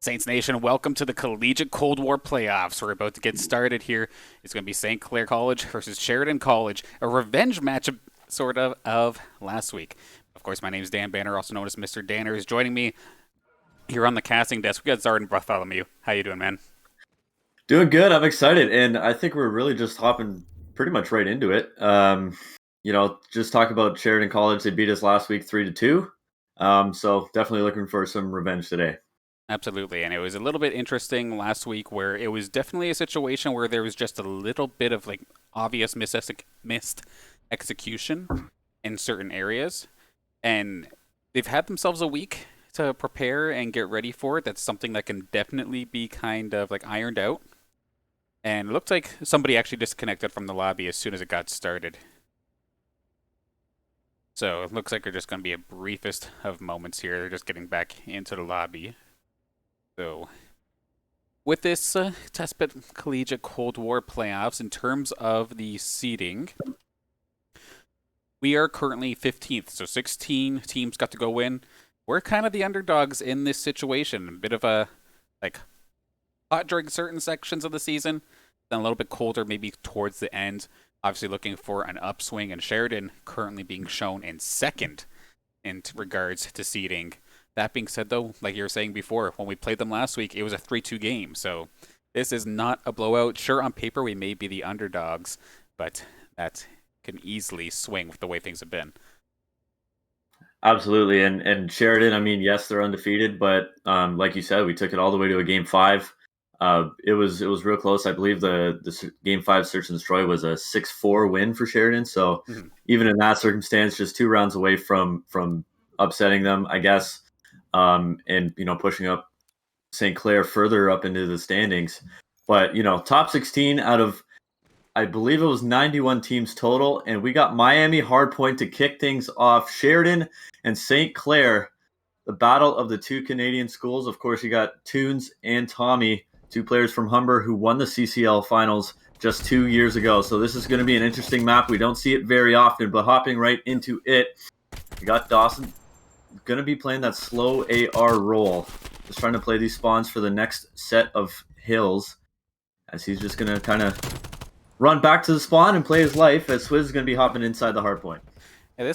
Saints Nation, welcome to the Collegiate Cold War playoffs. We're about to get started here. It's going to be St. Clair College versus Sheridan College, a revenge matchup, sort of last week. Of course, my name is Dan Banner, also known as Mr. Danner, is joining me here on the casting desk. We got Zardan Bartholomew. How you doing, man? Doing good. I'm excited, and I think we're really just hopping pretty much right into it. Just talk about Sheridan College. They beat us last week 3-2. So definitely looking for some revenge today. Absolutely, and it was a little bit interesting last week where it was definitely a situation where there was just a little bit of like obvious missed execution in certain areas, and they've had themselves a week to prepare and get ready for it. That's something that can definitely be kind of like ironed out. And it looked like somebody actually disconnected from the lobby as soon as it got started. So it looks like they're just going to be a briefest of moments here. They're just getting back into the lobby. So with this TESPA Collegiate Cold War playoffs, in terms of the seeding, we are currently 15th. So 16 teams got to go in. We're kind of the underdogs in this situation. A bit of a like hot during certain sections of the season, then a little bit colder maybe towards the end. Obviously looking for an upswing, and Sheridan currently being shown in second in regards to seeding. That being said, though, like you were saying before, when we played them last week, it was a 3-2 game. So this is not a blowout. Sure, on paper, we may be the underdogs, but that can easily swing with the way things have been. Absolutely, and Sheridan. I mean, yes, they're undefeated, but like you said, we took it all the way to a game five. It was real close. I believe the game five search and destroy was a 6-4 win for Sheridan. So even in that circumstance, just 2 rounds away from upsetting them, I guess. And pushing up St. Clair further up into the standings. But top 16 out of, I believe it was 91 teams total, and we got Miami Hardpoint to kick things off. Sheridan and St. Clair, the battle of the two Canadian schools. Of course, you got Toons and Tommy, two players from Humber who won the CCL finals just 2 years ago. So this is going to be an interesting map. We don't see it very often, but hopping right into it, we got Dawson going to be playing that slow AR role. Just trying to play these spawns for the next set of hills, as he's just going to kind of run back to the spawn and play his life, as Swizz is going to be hopping inside the hard point. Yeah,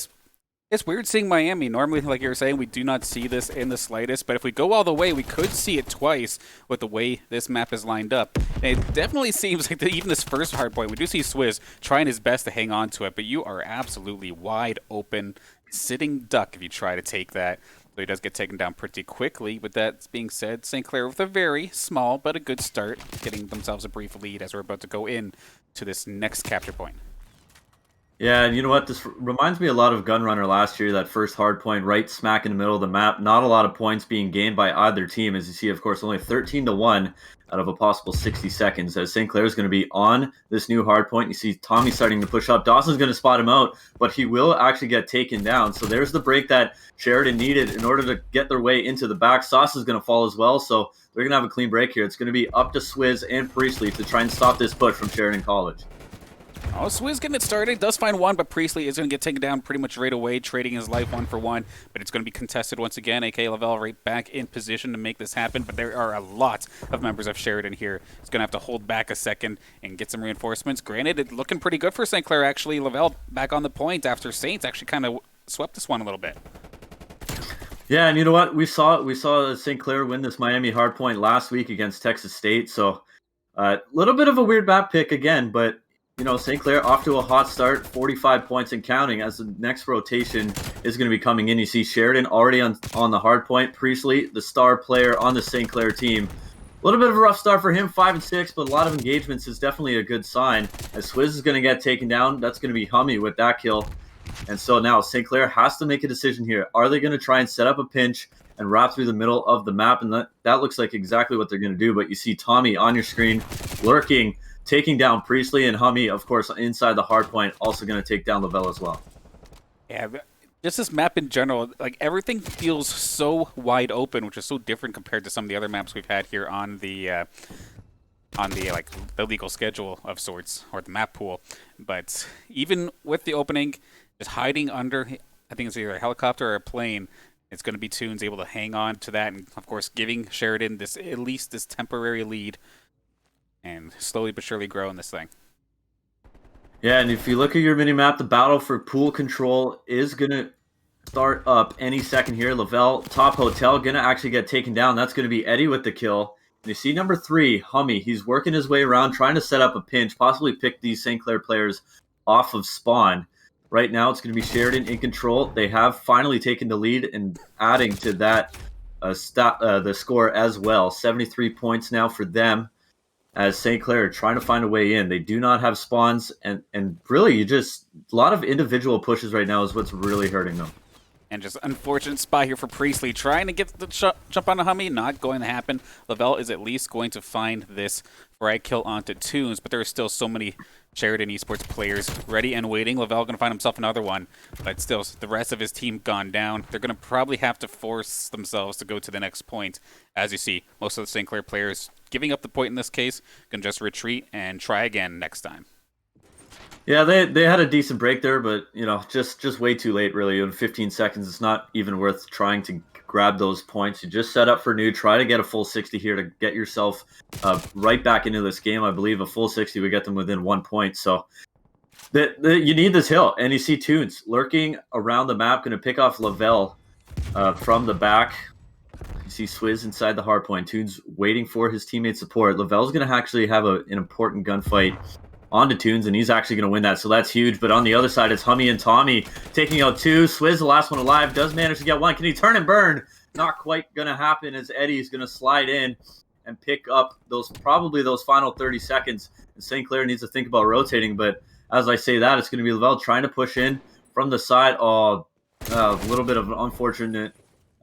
it's weird seeing Miami. Normally, like you were saying, we do not see this in the slightest, but if we go all the way, we could see it twice with the way this map is lined up. And it definitely seems like even this first hard point, we do see Swizz trying his best to hang on to it, but you are absolutely wide open, sitting duck if you try to take that. So he does get taken down pretty quickly. With that being said, St. Clair with a very small but a good start, getting themselves a brief lead as we're about to go in to this next capture point. Yeah, and you know what? This reminds me a lot of Gunrunner last year, that first hard point right smack in the middle of the map. Not a lot of points being gained by either team. As you see, of course, only 13-1 out of a possible 60 seconds. As St. Clair is going to be on this new hard point. You see Tommy starting to push up. Dawson's going to spot him out, but he will actually get taken down. So there's the break that Sheridan needed in order to get their way into the back. Sauce is going to fall as well, so they're going to have a clean break here. It's going to be up to Swizz and Priestley to try and stop this push from Sheridan College. Oh, Swizz getting it started. Does find one, but Priestley is going to get taken down pretty much right away, trading his life 1-for-1. But it's going to be contested once again. AK Lavelle right back in position to make this happen. But there are a lot of members of Sheridan here. He's going to have to hold back a second and get some reinforcements. Granted, it's looking pretty good for St. Clair, actually. Lavelle back on the point after Saints actually kind of swept this one a little bit. Yeah, and you know what? We saw St. Clair win this Miami hardpoint last week against Texas State. So a little bit of a weird map pick again, but St. Clair off to a hot start, 45 points and counting, as the next rotation is going to be coming in. You see Sheridan already on the hard point. Priestley, the star player on the St. Clair team. A little bit of a rough start for him, 5-6, but a lot of engagements is definitely a good sign. As Swizz is going to get taken down, that's going to be Hummy with that kill. And so now St. Clair has to make a decision here. Are they going to try and set up a pinch and wrap through the middle of the map? And that looks like exactly what they're going to do. But you see Tommy on your screen lurking, taking down Priestley, and Hummy, of course, inside the hard point, also going to take down Lavelle as well. Yeah, just this map in general, like everything feels so wide open, which is so different compared to some of the other maps we've had here on the legal schedule of sorts, or the map pool. But even with the opening, just hiding under, I think it's either a helicopter or a plane, It's going to be Toons able to hang on to that, and of course giving Sheridan this at least this temporary lead, and slowly but surely grow in this thing. Yeah, and if you look at your mini map, the battle for pool control is gonna start up any second here. Lavelle, top hotel, gonna actually get taken down. That's gonna be Eddie with the kill. And you see number 3, Hummy. He's working his way around, trying to set up a pinch, possibly pick these St. Clair players off of spawn. Right now, it's gonna be Sheridan in control. They have finally taken the lead and adding to that the score as well. 73 points now for them, as St. Clair are trying to find a way in. They do not have spawns, and really, you just a lot of individual pushes right now is what's really hurting them. And just unfortunate spot here for Priestley, trying to get the jump on a Hummy, not going to happen. Lavelle is at least going to find this frag kill onto Toons, but there are still so many Sheridan Esports players ready and waiting. Lavelle going to find himself another one, but still, the rest of his team gone down. They're going to probably have to force themselves to go to the next point. As you see, most of the St. Clair players giving up the point in this case, can just retreat and try again next time. Yeah, they had a decent break there, but just way too late. Really, in 15 seconds, it's not even worth trying to grab those points. You just set up for new. Try to get a full 60 here to get yourself right back into this game. I believe a full 60 would get them within 1 point. So you need this hill, and you see Toons lurking around the map, going to pick off Lavelle from the back. You see Swizz inside the hard point. Toons waiting for his teammate support. Lavelle's going to actually have an important gunfight onto Toons, and he's actually going to win that, so that's huge. But on the other side, it's Hummy and Tommy taking out 2. Swizz, the last one alive, does manage to get 1. Can he turn and burn? Not quite going to happen, as Eddie's going to slide in and pick up probably those final 30 seconds. And St. Clair needs to think about rotating, but as I say that, it's going to be Lavelle trying to push in from the side. Oh, a little bit of an unfortunate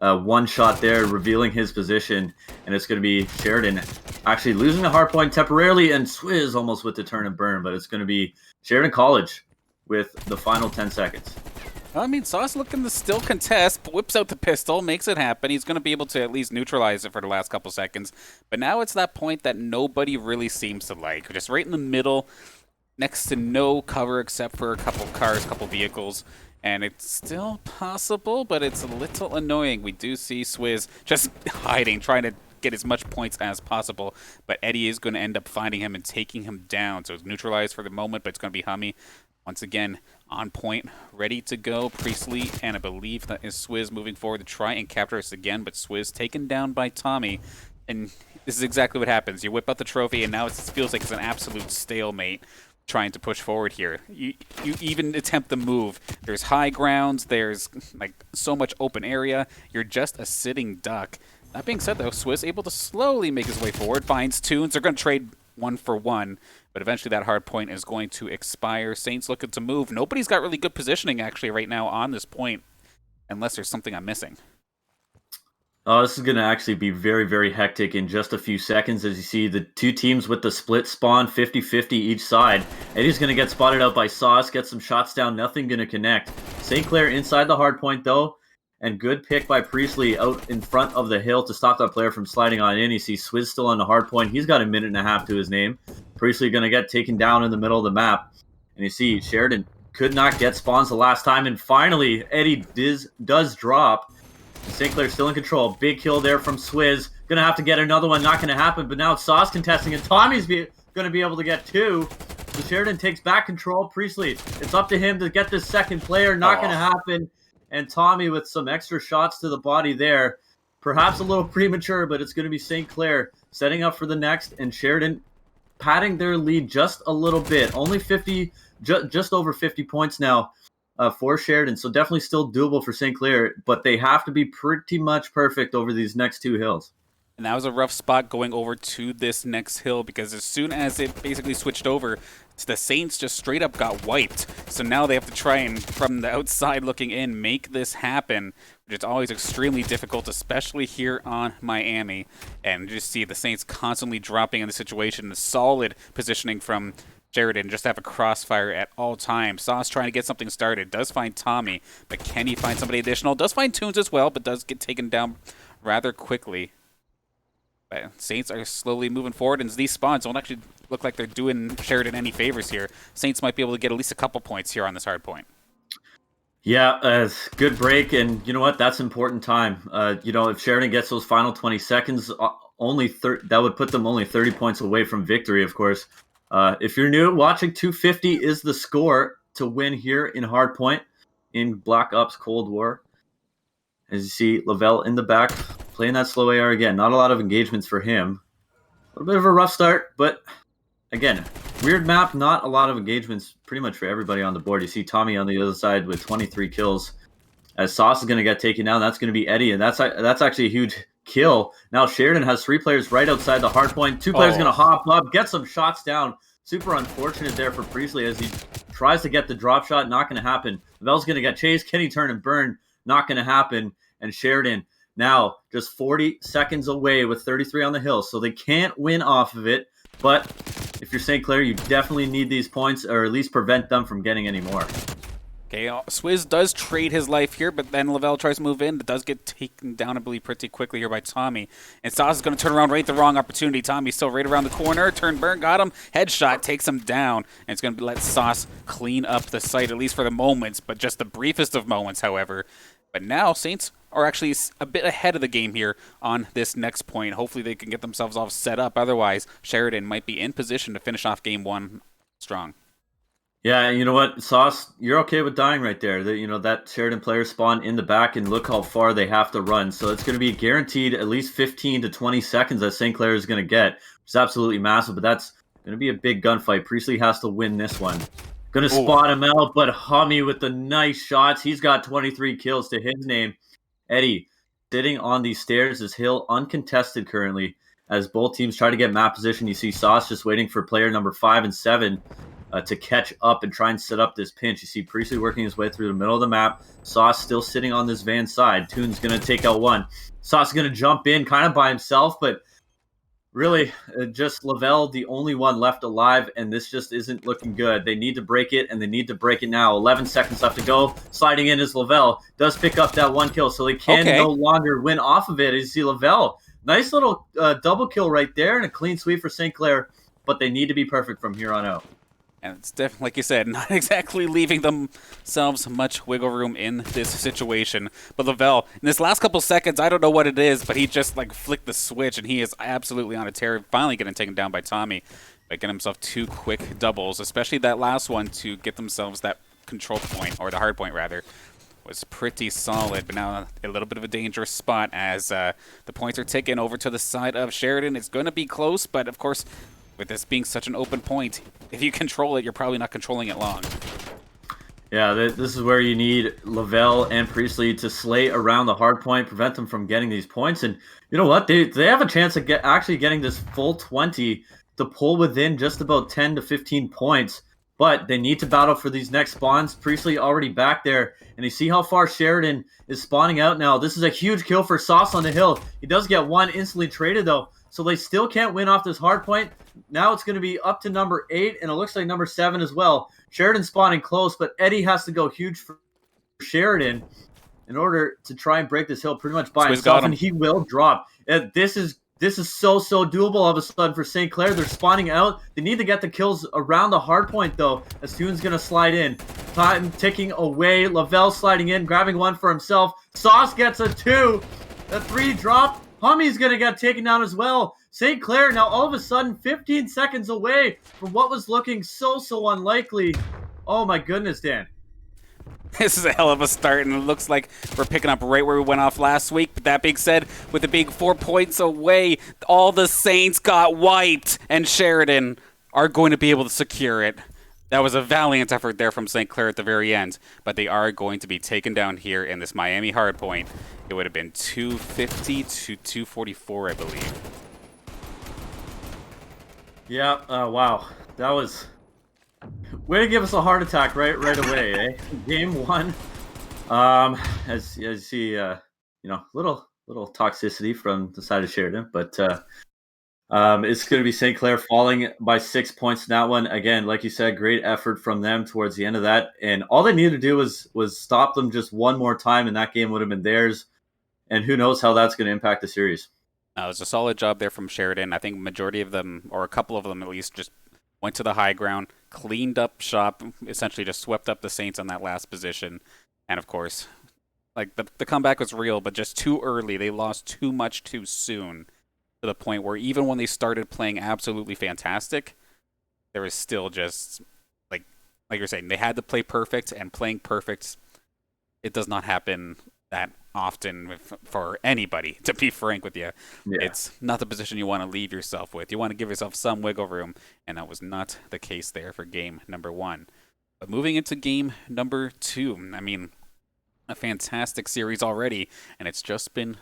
one shot there, revealing his position, and it's going to be Sheridan actually losing the hard point temporarily, and Swizz almost with the turn and burn, but it's going to be Sheridan College with the final 10 seconds. I mean, Sauce looking to still contest, whips out the pistol, makes it happen. He's going to be able to at least neutralize it for the last couple seconds, but now it's that point that nobody really seems to like. Just right in the middle, next to no cover except for a couple cars, a couple vehicles. And it's still possible, but it's a little annoying. We do see Swizz just hiding, trying to get as much points as possible. But Eddie is going to end up finding him and taking him down. So it's neutralized for the moment, but it's going to be Hummy. Once again, on point, ready to go. Priestley, and I believe that is Swizz moving forward to try and capture us again. But Swizz taken down by Tommy. And this is exactly what happens. You whip out the trophy, and now it feels like it's an absolute stalemate trying to push forward here. You even attempt the move. There's high grounds, there's like so much open area. You're just a sitting duck. That being said though, Swizz able to slowly make his way forward, finds Toons. They're going to trade 1 for 1, but eventually that hard point is going to expire. Saints looking to move. Nobody's got really good positioning actually right now on this point, unless there's something I'm missing. Oh, this is going to actually be very, very hectic in just a few seconds. As you see, the 2 teams with the split spawn, 50-50 each side. Eddie's going to get spotted out by Sauce, get some shots down, nothing going to connect. St. Clair inside the hard point, though, and good pick by Priestley out in front of the hill to stop that player from sliding on in. You see Swizz still on the hard point. He's got a minute and a half to his name. Priestley going to get taken down in the middle of the map. And you see Sheridan could not get spawns the last time, and finally, Eddie does drop. St. Clair still in control. Big kill there from Swizz. Gonna have to get another one. Not gonna happen. But now it's Sauce contesting, and Tommy's gonna be able to get 2. So Sheridan takes back control. Priestley, it's up to him to get this second player. Not gonna happen. And Tommy with some extra shots to the body there. Perhaps a little premature, but it's gonna be St. Clair setting up for the next, and Sheridan padding their lead just a little bit. Only 50, just over 50 points now. For Sheridan, so definitely still doable for St. Clair, but they have to be pretty much perfect over these next 2 hills. And that was a rough spot going over to this next hill, because as soon as it basically switched over, the Saints just straight up got wiped. So now they have to try and, from the outside looking in, make this happen, which is always extremely difficult, especially here on Miami. And you just see the Saints constantly dropping in the situation, the solid positioning from Sheridan, just have a crossfire at all times. Sauce trying to get something started. Does find Tommy, but can he find somebody additional? Does find Toons as well, but does get taken down rather quickly. But Saints are slowly moving forward, and these spawns don't actually look like they're doing Sheridan any favors here. Saints might be able to get at least a couple points here on this hard point. Yeah, good break, and you know what? That's important time. If Sheridan gets those final 20 seconds, that would put them only 30 points away from victory. Of course, if you're new watching, 250 is the score to win here in Hardpoint in Black Ops Cold War. As you see, Lavelle in the back playing that slow AR again. Not a lot of engagements for him. A little bit of a rough start, but again, weird map. Not a lot of engagements, pretty much for everybody on the board. You see Tommy on the other side with 23 kills. As Sauce is going to get taken down, that's going to be Eddie, and that's actually a huge kill. Now Sheridan has 3 players right outside the hard point. 2 players going to hop up, get some shots down. Super unfortunate there for Priestley as he tries to get the drop shot. Not going to happen. Lavelle's going to get chased. Can he turn and burn? Not going to happen. And Sheridan now just 40 seconds away with 33 on the hill, so they can't win off of it. But if you're St. Clair, you definitely need these points, or at least prevent them from getting any more. Okay, Swizz does trade his life here, but then Lavelle tries to move in. It does get taken down, I believe, pretty quickly here by Tommy. And Sauce is going to turn around right at the wrong opportunity. Tommy's still right around the corner. Turn, burn, got him. Headshot takes him down. And it's going to let Sauce clean up the site, at least for the moments, but just the briefest of moments, however. But now Saints are actually a bit ahead of the game here on this next point. Hopefully they can get themselves all set up. Otherwise, Sheridan might be in position to finish off game 1 strong. Yeah, you know what, Sauce, you're okay with dying right there. That Sheridan player spawn in the back, and look how far they have to run. So it's going to be guaranteed at least 15 to 20 seconds that St. Clair is going to get, which is absolutely massive, but that's going to be a big gunfight. Priestley has to win this one. Going to spot him out, but Hummy with the nice shots. He's got 23 kills to his name. Eddie sitting on these stairs is hill uncontested currently as both teams try to get map position. You see Sauce just waiting for player number 5 and 7 to catch up and try and set up this pinch. You see Priestley working his way through the middle of the map. Sauce still sitting on this van side. Toon's going to take out one. Sauce is going to jump in kind of by himself, but really just Lavelle, the only one left alive, and this just isn't looking good. They need to break it, and they need to break it now. 11 seconds left to go. Sliding in is Lavelle. Does pick up that 1 kill, so they can no longer win off of it. As you see Lavelle, nice little double kill right there, and a clean sweep for St. Clair, but they need to be perfect from here on out. And it's definitely, like you said, not exactly leaving themselves much wiggle room in this situation. But Lavelle, in this last couple seconds, I don't know what it is, but he just flicked the switch, and he is absolutely on a tear, finally getting taken down by Tommy by getting himself 2 quick doubles, especially that last one to get themselves that control point, or the hard point rather, was pretty solid. But now a little bit of a dangerous spot as the points are taken over to the side of Sheridan. It's going to be close, but of course, with this being such an open point, if you control it, you're probably not controlling it long. Yeah, this is where you need Lavelle and Priestley to slay around the hard point, prevent them from getting these points. And you know what? They have a chance of actually getting this full 20 to pull within just about 10 to 15 points. But they need to battle for these next spawns. Priestley already back there. And you see how far Sheridan is spawning out now. This is a huge kill for Sauce on the hill. He does get 1 instantly traded, though. So they still can't win off this hard point. Now it's going to be up to number 8, and it looks like number 7 as well. Sheridan spawning close, but Eddie has to go huge for Sheridan in order to try and break this hill pretty much by himself, and he will drop. This is so doable all of a sudden for St. Clair. They're spawning out. They need to get the kills around the hard point, though, as Toon's going to slide in. Time ticking away. Lavelle sliding in, grabbing 1 for himself. Sauce gets a 2. A 3 drop. Hummy's going to get taken down as well. St. Clair now all of a sudden 15 seconds away from what was looking so unlikely. Oh my goodness, Dan. This is a hell of a start, and it looks like we're picking up right where we went off last week. But that being said, with it being 4 points away, all the Saints got wiped, and Sheridan are going to be able to secure it. That was a valiant effort there from St. Clair at the very end, but they are going to be taken down here in this Miami hardpoint. It would have been 250 to 244, I believe. Yeah, wow. That was... way to give us a heart attack right away, eh? Game 1. As you see, little toxicity from the side of Sheridan, but it's going to be St. Clair falling by 6 points in that one. Again, like you said, great effort from them towards the end of that, and all they needed to do was stop them just one more time, and that game would have been theirs. And who knows how that's going to impact the series. It was a solid job there from Sheridan. I think majority of them, or a couple of them at least, just went to the high ground, cleaned up shop, essentially just swept up the Saints on that last position. And of course, like the comeback was real, but just too early. They lost too much too soon to the point where even when they started playing absolutely fantastic, there was still just like like you're saying, they had to play perfect, and playing perfect, it does not happen that often for anybody. To be frank with you, Yeah. it's not the position you want to leave yourself with. You want to give yourself some wiggle room, and that was not the case there for game number one. But moving into game number two, I mean, a fantastic series already, and it's just been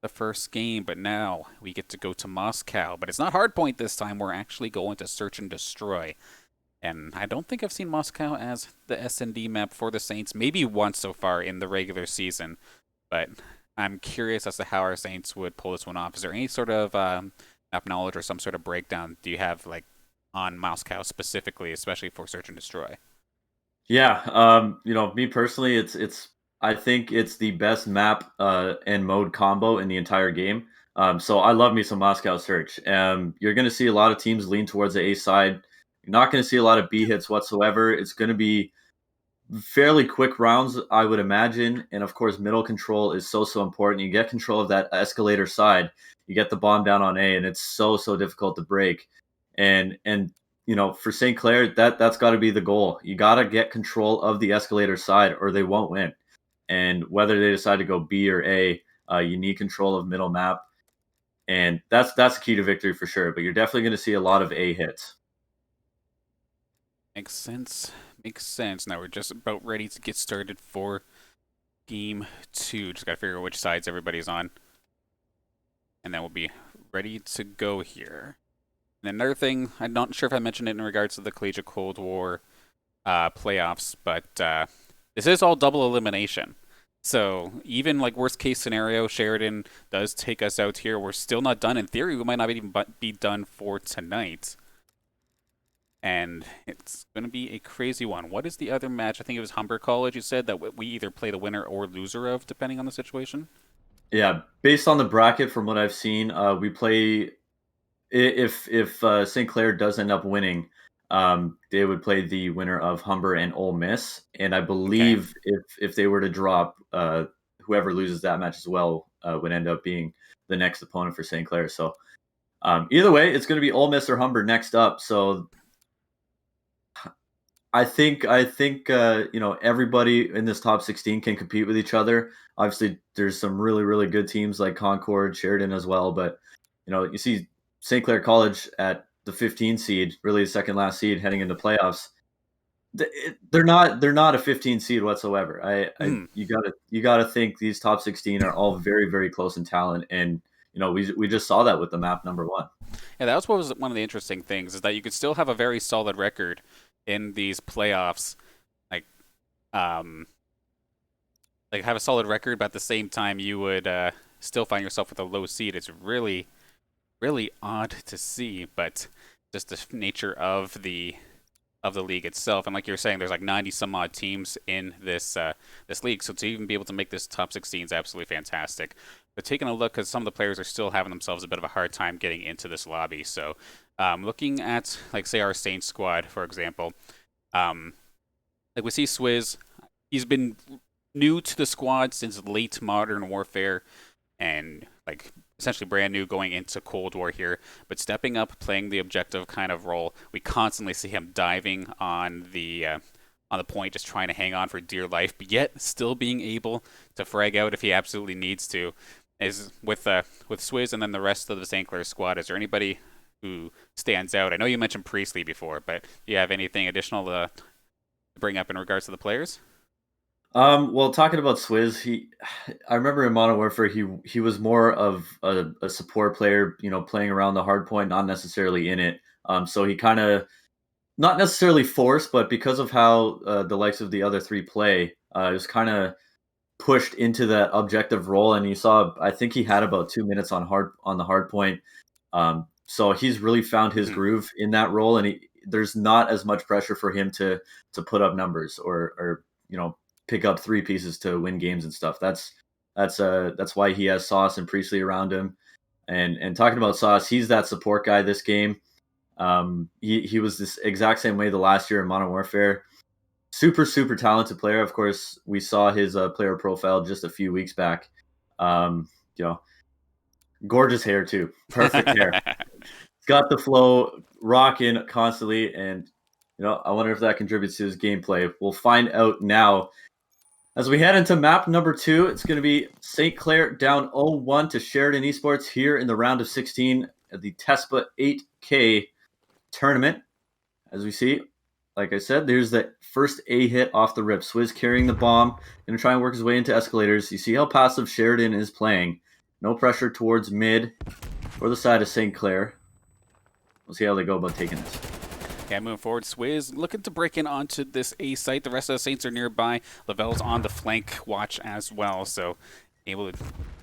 the first game, but now we get to go to Moscow. But it's not hardpoint this time. We're actually going to search and destroy. And I don't think I've seen Moscow as the S&D map for the Saints, maybe once so far in the regular season. But I'm curious as to how our Saints would pull this one off. Is there any sort of map knowledge or some sort of breakdown do you have like on Moscow specifically, especially for search and destroy? Yeah, me personally, I think it's the best map and mode combo in the entire game. So I love me some Moscow Search. You're going to see a lot of teams lean towards the A side. You're not going to see a lot of B hits whatsoever. It's going to be fairly quick rounds, I would imagine. And of course, middle control is so important. You get control of that escalator side, you get the bomb down on A, and it's so difficult to break. And for St. Clair, that's got to be the goal. You got to get control of the escalator side, or they won't win. And whether they decide to go B or A, you need control of middle map, and that's the key to victory for sure. But you're definitely going to see a lot of A hits. Makes sense. Makes sense. Now we're just about ready to get started for game two. Just gotta figure out which sides everybody's on. And then we'll be ready to go here. And another thing, I'm not sure if I mentioned it in regards to the Collegiate Cold War playoffs, but this is all double elimination. So even like worst case scenario, Sheridan does take us out here. We're still not done. In theory, we might not even be done for tonight. And it's going to be a crazy one. What is the other match? I think it was Humber College. You said that we either play the winner or loser of, depending on the situation. Yeah, based on the bracket, from what I've seen, we play if St. Clair does end up winning, they would play the winner of Humber and Ole Miss, and I Okay. believe if they were to drop, whoever loses that match as well would end up being the next opponent for St. Clair. So either way, it's going to be Ole Miss or Humber next up. So I think everybody in this top 16 can compete with each other. Obviously, there's some really good teams like Concord, Sheridan as well, but you see St. Clair College at the 15 seed, really the second last seed heading into playoffs. They're not a 15 seed whatsoever. I Mm. you gotta think these top 16 are all very close in talent, and we just saw that with the map number one. Yeah, that was what was one of the interesting things is that you could still have a very solid record in these playoffs, like um, like have a solid record, but at the same time you would still find yourself with a low seed. It's really odd to see, but just the nature of the league itself. And like you're saying, there's like 90 some odd teams in this league, so to even be able to make this top 16 is absolutely fantastic. But taking a look, because some of the players are still having themselves a bit of a hard time getting into this lobby. So looking at like say our Saints squad, for example, um, like we see Swizz, he's been new to the squad since late Modern Warfare, and like essentially brand new going into Cold War here, but stepping up, playing the objective kind of role. We constantly see him diving on the point, just trying to hang on for dear life, but yet still being able to frag out if he absolutely needs to. Is with Swizz and then the rest of the St. Clair squad. Is there anybody who stands out? I know you mentioned Priestley before, but do you have anything additional to bring up in regards to the players? Well, talking about Swizz, I remember in Modern Warfare, he was more of a support player, playing around the hard point, not necessarily in it. So he kind of not necessarily forced, but because of how the likes of the other three play, it was kind of pushed into that objective role. And you saw, I think he had about 2 minutes on the hard point. So he's really found his Mm-hmm. groove in that role, and there's not as much pressure for him to put up numbers or pick up three pieces to win games and stuff. That's why he has Sauce and Priestley around him. And talking about Sauce, he's that support guy this game. He was this exact same way the last year in Modern Warfare. super talented player. Of course, we saw his player profile just a few weeks back. You know, gorgeous hair too, perfect hair. Got the flow, rocking constantly, and I wonder if that contributes to his gameplay. We'll find out now. As we head into map number 2, it's going to be St. Clair down 0-1 to Sheridan Esports here in the round of 16 at the TESPA 8K tournament. As we see, like I said, there's the first A hit off the rip. Swizz carrying the bomb, going to try and work his way into escalators. You see how passive Sheridan is playing. No pressure towards mid or the side of St. Clair. We'll see how they go about taking this. Yeah, moving forward, Swizz looking to break in onto this A site. The rest of the Saints are nearby. Lavelle's on the flank watch as well, so able to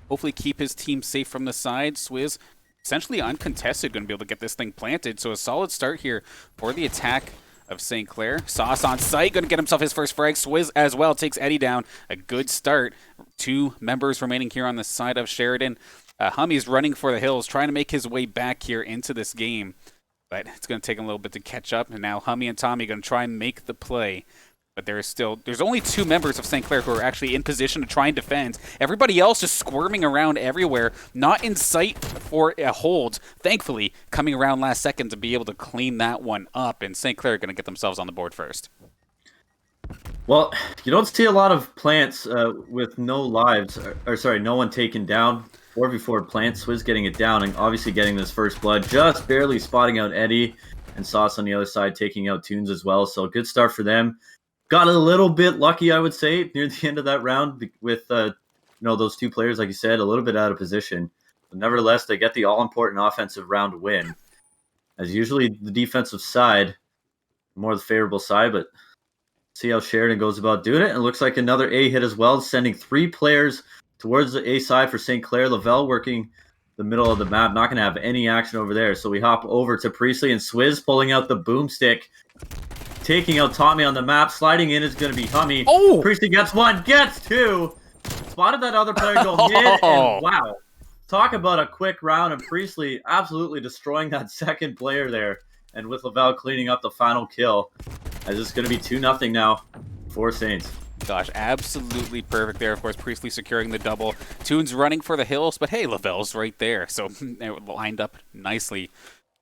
hopefully keep his team safe from the side. Swizz essentially uncontested, going to be able to get this thing planted. So a solid start here for the attack of St. Clair. Sauce on site, going to get himself his first frag. Swizz as well takes Eddie down. A good start. 2 members remaining here on the side of Sheridan. Hummy's running for the hills, trying to make his way back here into this game. But it's going to take him a little bit to catch up. And now Hummy and Tommy are going to try and make the play. But there's only 2 members of St. Clair who are actually in position to try and defend. Everybody else is squirming around everywhere, not in sight for a hold. Thankfully, coming around last second to be able to clean that one up. And St. Clair are going to get themselves on the board first. Well, you don't see a lot of plants with no lives, no one taken down. 4v4 plants, Swizz getting it down and obviously getting this first blood, just barely spotting out Eddie, and Sauce on the other side taking out Toons as well. So good start for them. Got a little bit lucky, I would say, near the end of that round with those 2 players, like you said, a little bit out of position. But nevertheless, they get the all-important offensive round win. As usually the defensive side, more the favorable side, but see how Sheridan goes about doing it. And it looks like another A hit as well, sending 3 players towards the A side for St. Clair. Lavelle working the middle of the map. Not going to have any action over there. So we hop over to Priestley and Swizz pulling out the boomstick. Taking out Tommy on the map. Sliding in is going to be Hummy. Oh! Priestley gets 1, gets 2. Spotted that other player go mid. And wow. Talk about a quick round. And Priestley absolutely destroying that second player there. And with Lavelle cleaning up the final kill. As it's going to be 2-0 now for Saints. Gosh, absolutely perfect there. Of course, Priestley securing the double. Toons running for the hills, but hey, Lavelle's right there. So it lined up nicely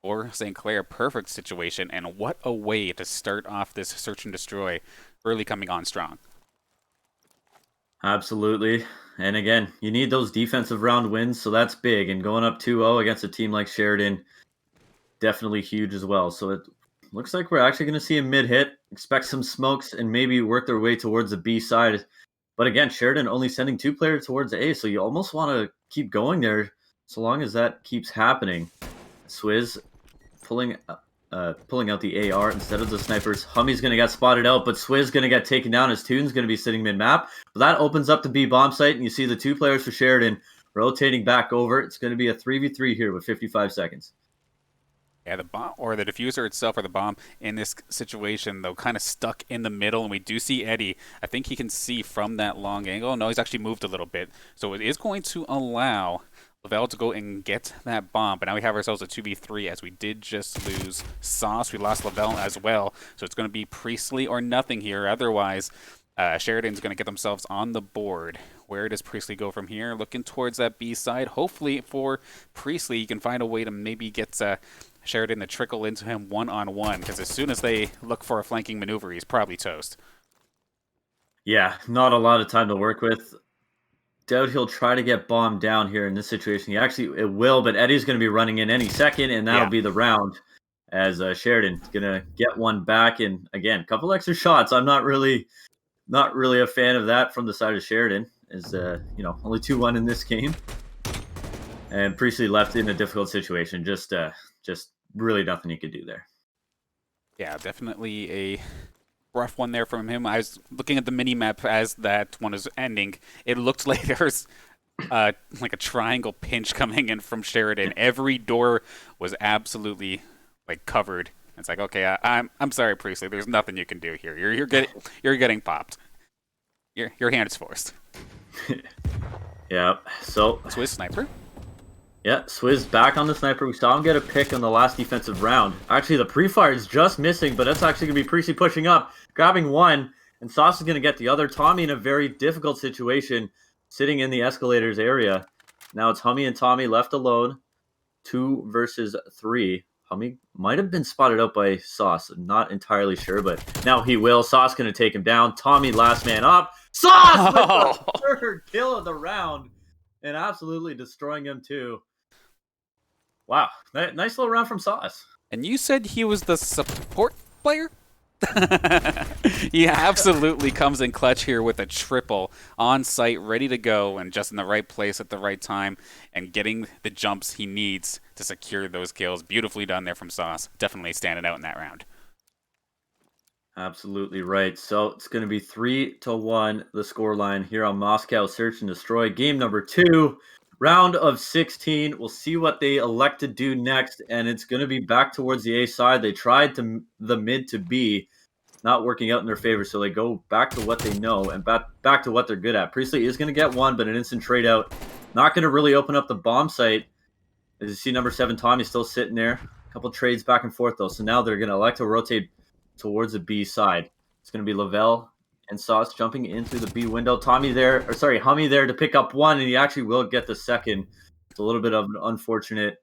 for St. Clair. Perfect situation, and what a way to start off this search and destroy, early coming on strong. Absolutely. And again, you need those defensive round wins, so that's big. And going up 2-0 against a team like Sheridan, definitely huge as well. So it looks like we're actually going to see a mid-hit. Expect some smokes and maybe work their way towards the B side. But again, Sheridan only sending 2 players towards A, so you almost want to keep going there so long as that keeps happening. Swizz pulling out the AR instead of the snipers. Hummy's going to get spotted out, but Swizz going to get taken down as Toon's going to be sitting mid-map. But that opens up the B bomb site, and you see the 2 players for Sheridan rotating back over. It's going to be a 3v3 here with 55 seconds. Yeah, the bomb or the diffuser itself or the bomb in this situation, though, kind of stuck in the middle. And we do see Eddie. I think he can see from that long angle. No, he's actually moved a little bit. So it is going to allow Lavelle to go and get that bomb. But now we have ourselves a 2v3 as we did just lose Sauce. We lost Lavelle as well. So it's going to be Priestley or nothing here. Otherwise, Sheridan's going to get themselves on the board. Where does Priestley go from here? Looking towards that B side. Hopefully for Priestley, you can find a way to maybe get Sheridan to trickle into him one-on-one, because as soon as they look for a flanking maneuver, he's probably toast. Yeah, not a lot of time to work with. Doubt he'll try to get bombed down here in this situation. It will, but Eddie's going to be running in any second, and that'll be the round as Sheridan's going to get one back. And again, a couple extra shots. I'm not really a fan of that from the side of Sheridan. Is only 2-1 in this game, and Priestley left in a difficult situation. Just really nothing he could do there. Yeah, definitely a rough one there from him. I was looking at the mini map as that one was ending. It looked like there was like a triangle pinch coming in from Sheridan. Every door was absolutely covered. It's like, okay, I'm sorry, Priestley. There's nothing you can do here. You're getting popped. Your hand is forced. Yeah. So Swizz sniper. Yeah, Swizz back on the sniper. We saw him get a pick on the last defensive round. Actually, the pre-fire is just missing, but that's actually going to be Priestley pushing up, grabbing one, And Sauce is going to get the other. Tommy in a very difficult situation, sitting in the escalators area. Now it's Hummy and Tommy left alone. 2 versus 3. Hummy might have been spotted out by Sauce. I'm not entirely sure, but now he will. Sauce going to take him down. Tommy last man up. Sauce with the third kill of the round. And absolutely destroying him too. Wow. Nice little round from Sauce. And you said he was the support player? He absolutely comes in clutch here with a triple on site, ready to go, and just in the right place at the right time, and getting the jumps he needs to secure those kills. Beautifully done there from Sauce. Definitely standing out in that round. Absolutely right. So it's going to be 3-1 the scoreline here on Moscow Search and Destroy. Game number 2, round of 16. We'll see what they elect to do next, and it's going to be back towards the A side. They tried the mid to B, not working out in their favor, so they go back to what they know and back to what they're good at. Priestley is going to get one, but an instant trade out. Not going to really open up the bomb site. As you see, number 7, Tommy's still sitting there. A couple trades back and forth, though, so now they're going to elect to rotate towards the B side. It's going to be Lavelle and Sauce jumping in through the B window. Hummy there to pick up one, and he actually will get the second. It's a little bit of an unfortunate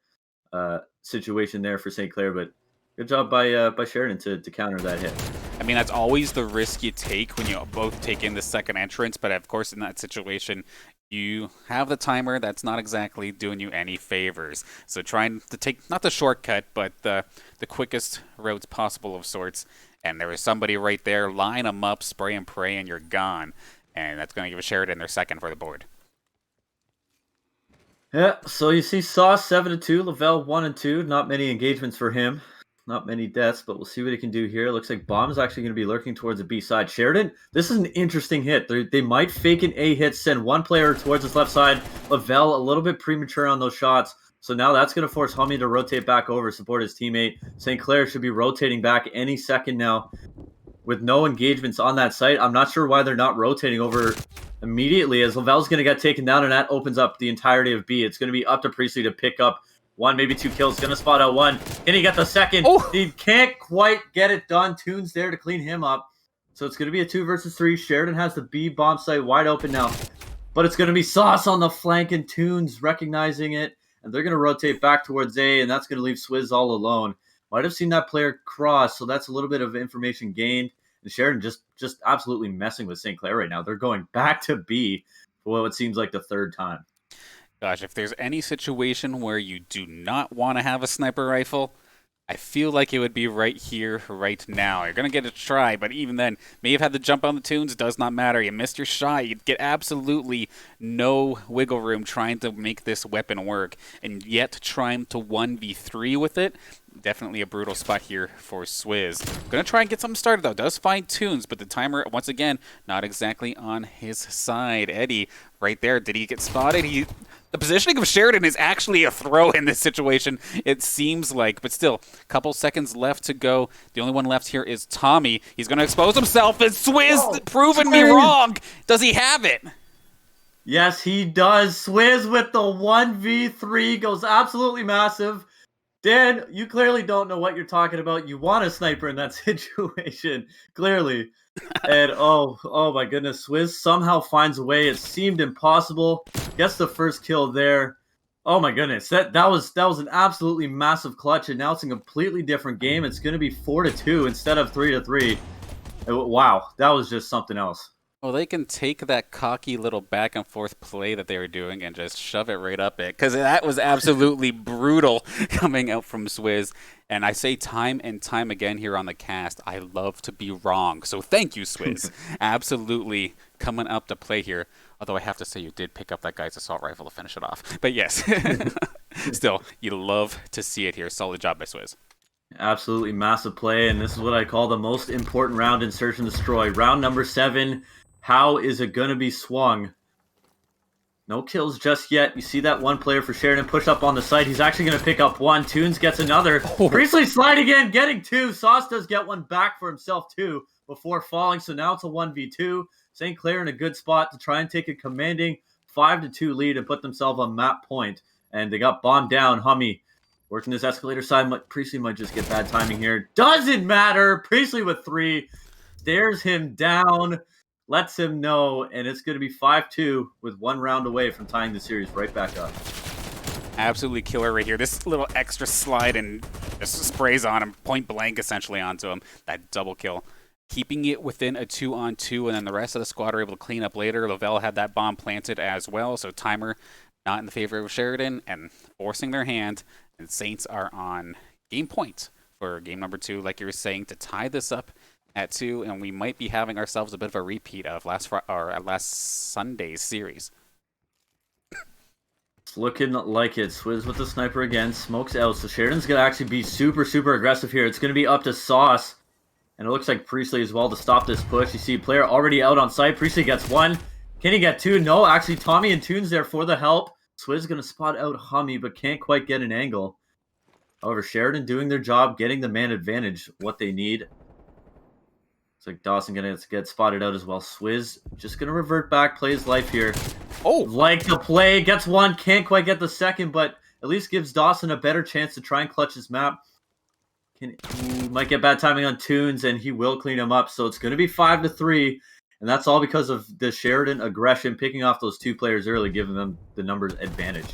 situation there for St. Clair, but good job by Sheridan to counter that hit. I mean, that's always the risk you take when you both take in the second entrance, but of course in that situation, you have the timer that's not exactly doing you any favors. So trying to take, not the shortcut, but the quickest routes possible of sorts. And there was somebody right there, line them up, spray and pray, and you're gone. And that's going to give Sheridan their second for the board. Yeah, so you see Sauce 7-2, Lavelle 1-2. Not many engagements for him. Not many deaths, but we'll see what he can do here. Looks like Bomb is actually going to be lurking towards the B side. Sheridan, this is an interesting hit. They might fake an A hit, send one player towards his left side. Lavelle a little bit premature on those shots. So now that's going to force Hummy to rotate back over, support his teammate. St. Clair should be rotating back any second now with no engagements on that site. I'm not sure why they're not rotating over immediately, as Lavelle's going to get taken down, and that opens up the entirety of B. It's going to be up to Priestley to pick up 1, maybe 2 kills. Going to spot out 1. Can he get the second? Oh. He can't quite get it done. Toon's there to clean him up. So it's going to be a 2 versus 3. Sheridan has the B bomb site wide open now. But it's going to be Sauce on the flank, and Toon's recognizing it. And they're going to rotate back towards A, and that's going to leave Swizz all alone. Might have seen that player cross, so that's a little bit of information gained. And Sheridan just absolutely messing with St. Clair right now. They're going back to B for what seems like the 3rd time. Gosh, if there's any situation where you do not want to have a sniper rifle, I feel like it would be right here, right now. You're going to get a try, but even then, may have had the jump on the tunes, does not matter. You missed your shot. You'd get absolutely no wiggle room trying to make this weapon work, and yet trying to 1v3 with it. Definitely a brutal spot here for Swizz. Going to try and get something started, though. Does find tunes, but the timer, once again, not exactly on his side. Eddie, right there. Did he get spotted? The positioning of Sheridan is actually a throw in this situation, it seems like. But still, a couple seconds left to go. The only one left here is Tommy. He's going to expose himself, and Swizz proving me wrong. Does he have it? Yes, he does. Swizz with the 1v3 goes absolutely massive. Dan, you clearly don't know what you're talking about. You want a sniper in that situation, clearly. And oh my goodness, Swizz somehow finds a way. It seemed impossible. Gets the first kill there. Oh my goodness, that was an absolutely massive clutch, and now it's a completely different game. It's going to be 4-2 instead of 3-3. Wow, that was just something else. Well, they can take that cocky little back and forth play that they were doing and just shove it right up it, because that was absolutely brutal coming out from Swizz. And I say time and time again here on the cast, I love to be wrong. So thank you, Swizz. Absolutely coming up to play here. Although I have to say you did pick up that guy's assault rifle to finish it off. But yes, still, you love to see it here. Solid job by Swizz. Absolutely massive play, and this is what I call the most important round in Search and Destroy. Round number 7. How is it going to be swung? No kills just yet. You see that one player for Sheridan push up on the site. He's actually going to pick up 1. Toons gets another. Priestley sliding in, getting 2. Sauce does get one back for himself too before falling. So now it's a 1v2. St. Clair in a good spot to try and take a commanding 5-2 lead and put themselves on map point. And they got bombed down. Hummy working this escalator side. Priestley might just get bad timing here. Doesn't matter. Priestley with 3. stares him down, lets him know, and it's going to be 5-2 with 1 round away from tying the series right back up. Absolutely killer right here. This little extra slide and just sprays on him, point blank essentially onto him. That double kill. Keeping it within a 2-on-2, and then the rest of the squad are able to clean up later. Lavelle had that bomb planted as well, so timer not in the favor of Sheridan and forcing their hand. And Saints are on game point for game number 2, like you were saying, to tie this up at 2, and we might be having ourselves a bit of a repeat of last Sunday's series. It's looking like it. Swizz with the sniper again, smokes out. So Sheridan's going to actually be super, super aggressive here. It's going to be up to Sauce. And it looks like Priestley as well to stop this push. You see Clair already out on site. Priestley gets 1. Can he get 2? No, actually Tommy and Toons there for the help. Swizz going to spot out Hummy, but can't quite get an angle. However, Sheridan doing their job, getting the man advantage, what they need. It's like Dawson going to get spotted out as well. Swizz just going to revert back, play his life here. Oh! Like the play, gets 1, can't quite get the second, but at least gives Dawson a better chance to try and clutch his map. He might get bad timing on Toons, and he will clean him up. So it's going to be 5-3, and that's all because of the Sheridan aggression, picking off those 2 players early, giving them the numbers advantage.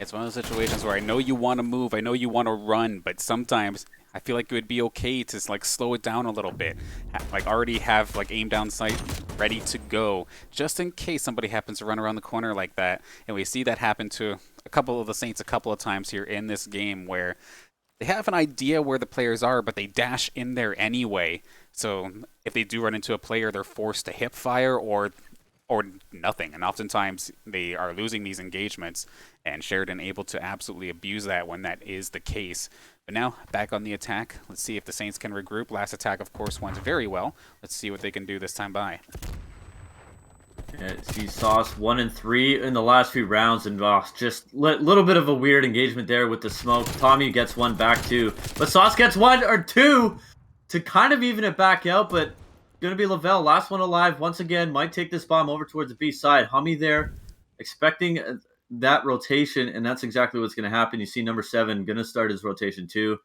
It's one of those situations where I know you want to move, I know you want to run, but sometimes I feel like it would be okay to like slow it down a little bit. Like already have like aim down sight ready to go, just in case somebody happens to run around the corner like that. And we see that happen to a couple of the Saints a couple of times here in this game, where they have an idea where the players are, but they dash in there anyway. So if they do run into a player, they're forced to hip fire or nothing. And oftentimes they are losing these engagements, and Sheridan able to absolutely abuse that when that is the case. But now, back on the attack. Let's see if the Saints can regroup. Last attack, of course, went very well. Let's see what they can do this time by. Yeah, see Sauce 1 and 3 in the last few rounds, and just little bit of a weird engagement there with the smoke. Tommy gets 1 back too, but Sauce gets 1 or 2 to kind of even it back out. But gonna be Lavelle, last one alive once again. Might take this bomb over towards the B side. Hummy there, expecting that rotation, and that's exactly what's gonna happen. You see number 7 gonna start his rotation too.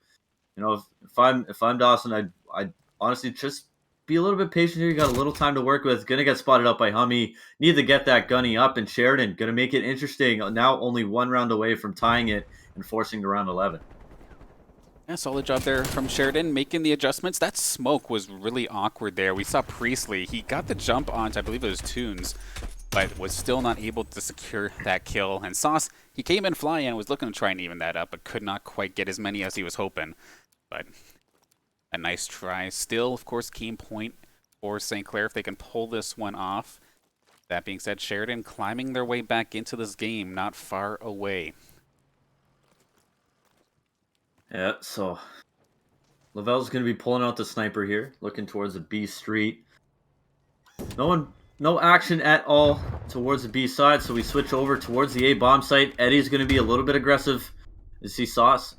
You know, if I'm Dawson, I'd honestly just be a little bit patient here. You got a little time to work with. Gonna get spotted up by Hummy. Need to get that gunny up, and Sheridan gonna make it interesting. Now only 1 round away from tying it and forcing to round 11. Yeah, solid job there from Sheridan, making the adjustments. That smoke was really awkward there. We saw Priestley. He got the jump onto, I believe it was Toons, but was still not able to secure that kill. And Sauce, he came in flying and was looking to try and even that up, but could not quite get as many as he was hoping. But a nice try. Still, of course, game point for St. Clair if they can pull this one off. That being said, Sheridan climbing their way back into this game, not far away. Yeah, so Lavelle's going to be pulling out the sniper here, looking towards the B street. No action at all towards the B side, so we switch over towards the A bomb site. Eddie's going to be a little bit aggressive. You see Sauce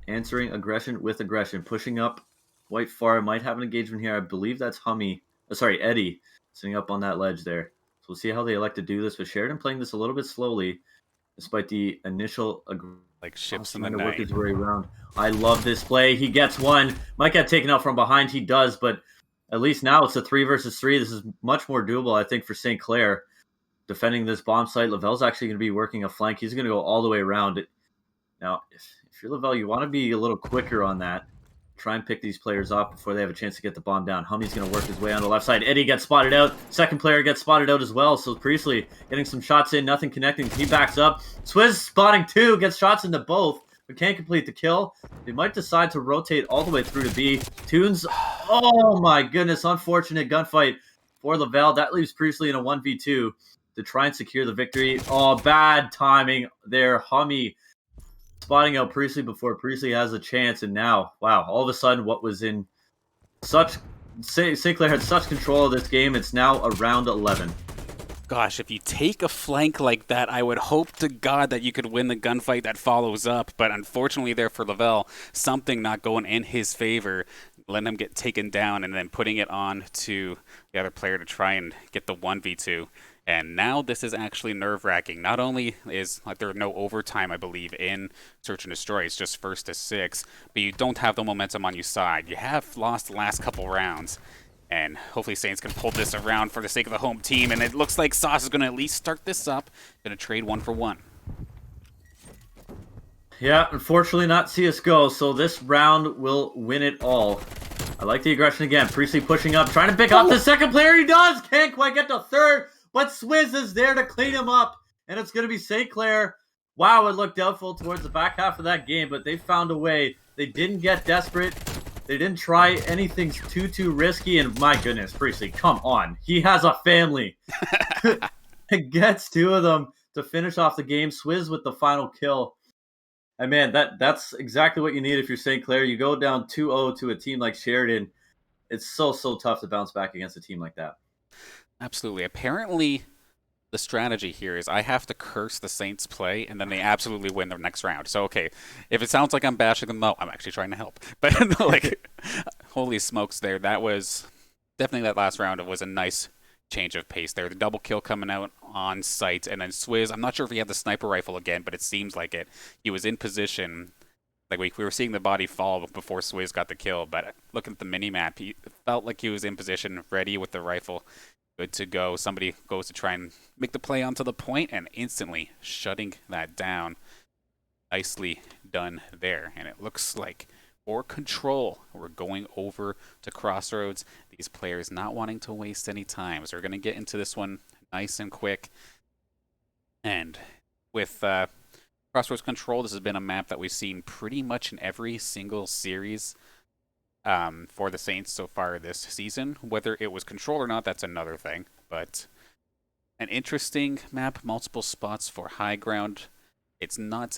answering aggression with aggression, pushing up quite far. Might have an engagement here. I believe that's Eddie sitting up on that ledge there. So we'll see how they elect to do this, but Sheridan playing this a little bit slowly, despite the initial like ships in the night. Work his way around. I love this play. He gets 1. Might get taken out from behind. He does, but at least now it's a 3 versus 3. This is much more doable, I think, for St. Clair. Defending this bomb site, Lavelle's actually going to be working a flank. He's going to go all the way around it. Now, if you're Lavelle, you want to be a little quicker on that. Try and pick these players up before they have a chance to get the bomb down. Hummy's going to work his way on the left side. Eddie gets spotted out. Second player gets spotted out as well. So Priestley getting some shots in, nothing connecting. He backs up. Swizz spotting 2, gets shots into both, but can't complete the kill. They might decide to rotate all the way through to B. Toons, oh my goodness, unfortunate gunfight for Lavelle. That leaves Priestley in a 1v2 to try and secure the victory. Oh, bad timing there. Hummy spotting out Priestley before Priestley has a chance, and now, wow, all of a sudden what was in such... St. Clair had such control of this game, it's now around 11. Gosh, if you take a flank like that, I would hope to God that you could win the gunfight that follows up, but unfortunately there for Lavelle, something not going in his favor, letting him get taken down and then putting it on to the other player to try and get the 1v2. And now this is actually nerve-wracking. Not only is there no overtime, I believe, in Search and Destroy, it's just 1st to 6, but you don't have the momentum on your side. You have lost the last couple rounds. And hopefully Saints can pull this around for the sake of the home team. And it looks like Sauce is going to at least start this up. Going to trade 1 for 1. Yeah, unfortunately not CSGO, so this round will win it all. I like the aggression again. Priestley pushing up, trying to pick off the second player. He does! Can't quite get to third, but Swizz is there to clean him up. And it's going to be St. Clair. Wow, it looked doubtful towards the back half of that game, but they found a way. They didn't get desperate. They didn't try anything too risky, and my goodness, Priestley, come on. He has a family. It gets 2 of them to finish off the game. Swizz with the final kill. And man, that's exactly what you need if you're St. Clair. You go down 2-0 to a team like Sheridan. It's so tough to bounce back against a team like that. Absolutely. Apparently, the strategy here is I have to curse the Saints play, and then they absolutely win their next round. So, okay, if it sounds like I'm bashing them, no, I'm actually trying to help. But, like, holy smokes there. That was definitely that last round. It was a nice change of pace there. The double kill coming out on site, and then Swizz, I'm not sure if he had the sniper rifle again, but it seems like it. He was in position. Like, we were seeing the body fall before Swizz got the kill, but looking at the mini-map, he felt like he was in position, ready with the rifle, good to go. Somebody goes to try and make the play onto the point, and instantly shutting that down. Nicely done there. And it looks like for Control, we're going over to Crossroads. These players not wanting to waste any time. So we're going to get into this one nice and quick. And with Crossroads Control, this has been a map that we've seen pretty much in every single series for the Saints so far this season. Whether it was Control or not, that's another thing. But an interesting map, multiple spots for high ground. It's not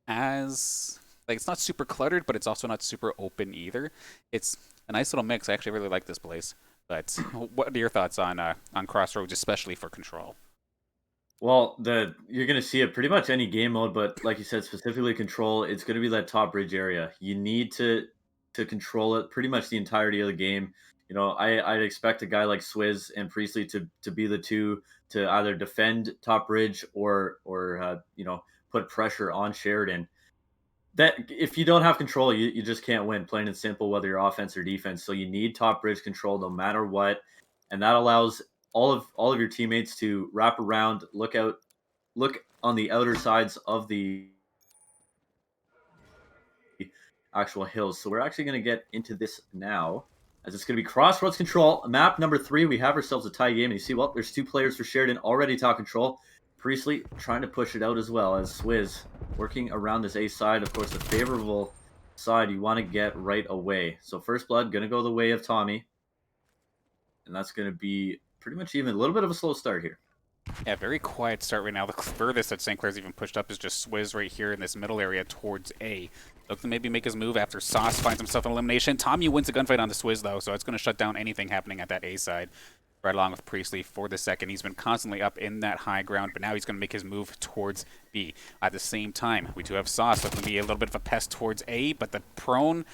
as... like, it's not super cluttered, but it's also not super open either. It's a nice little mix. I actually really like this place. But what are your thoughts on Crossroads, especially for Control? Well, you're going to see it pretty much any game mode, but like you said, specifically Control, it's going to be that top bridge area. You need to control it pretty much the entirety of the game. You know, I'd expect a guy like Swizz and Priestley to be the two to either defend top bridge or you know, put pressure on Sheridan. That if you don't have control, you just can't win, plain and simple, whether you're offense or defense. So you need top bridge control no matter what, and that allows all of your teammates to wrap around, look on the outer sides of the actual hills. So we're actually going to get into this now, as it's going to be Crossroads Control, map number 3. We have ourselves a tie game, and you see, well, there's 2 players for Sheridan already top control. Priestley trying to push it out as well, as Swizz working around this A side. Of course, the favorable side you want to get right away. So First Blood going to go the way of Tommy. And that's going to be pretty much even a little bit of a slow start here. Yeah, very quiet start right now. The furthest that St. Clair's even pushed up is just Swizz right here in this middle area towards A. Look to maybe make his move after Sauce finds himself an elimination. Tommy wins a gunfight on the Swizz, though, so it's going to shut down anything happening at that A side. Right along with Priestley for the second. He's been constantly up in that high ground, but now he's going to make his move towards B. At the same time, we do have Sauce looking to be a little bit of a pest towards A, but the prone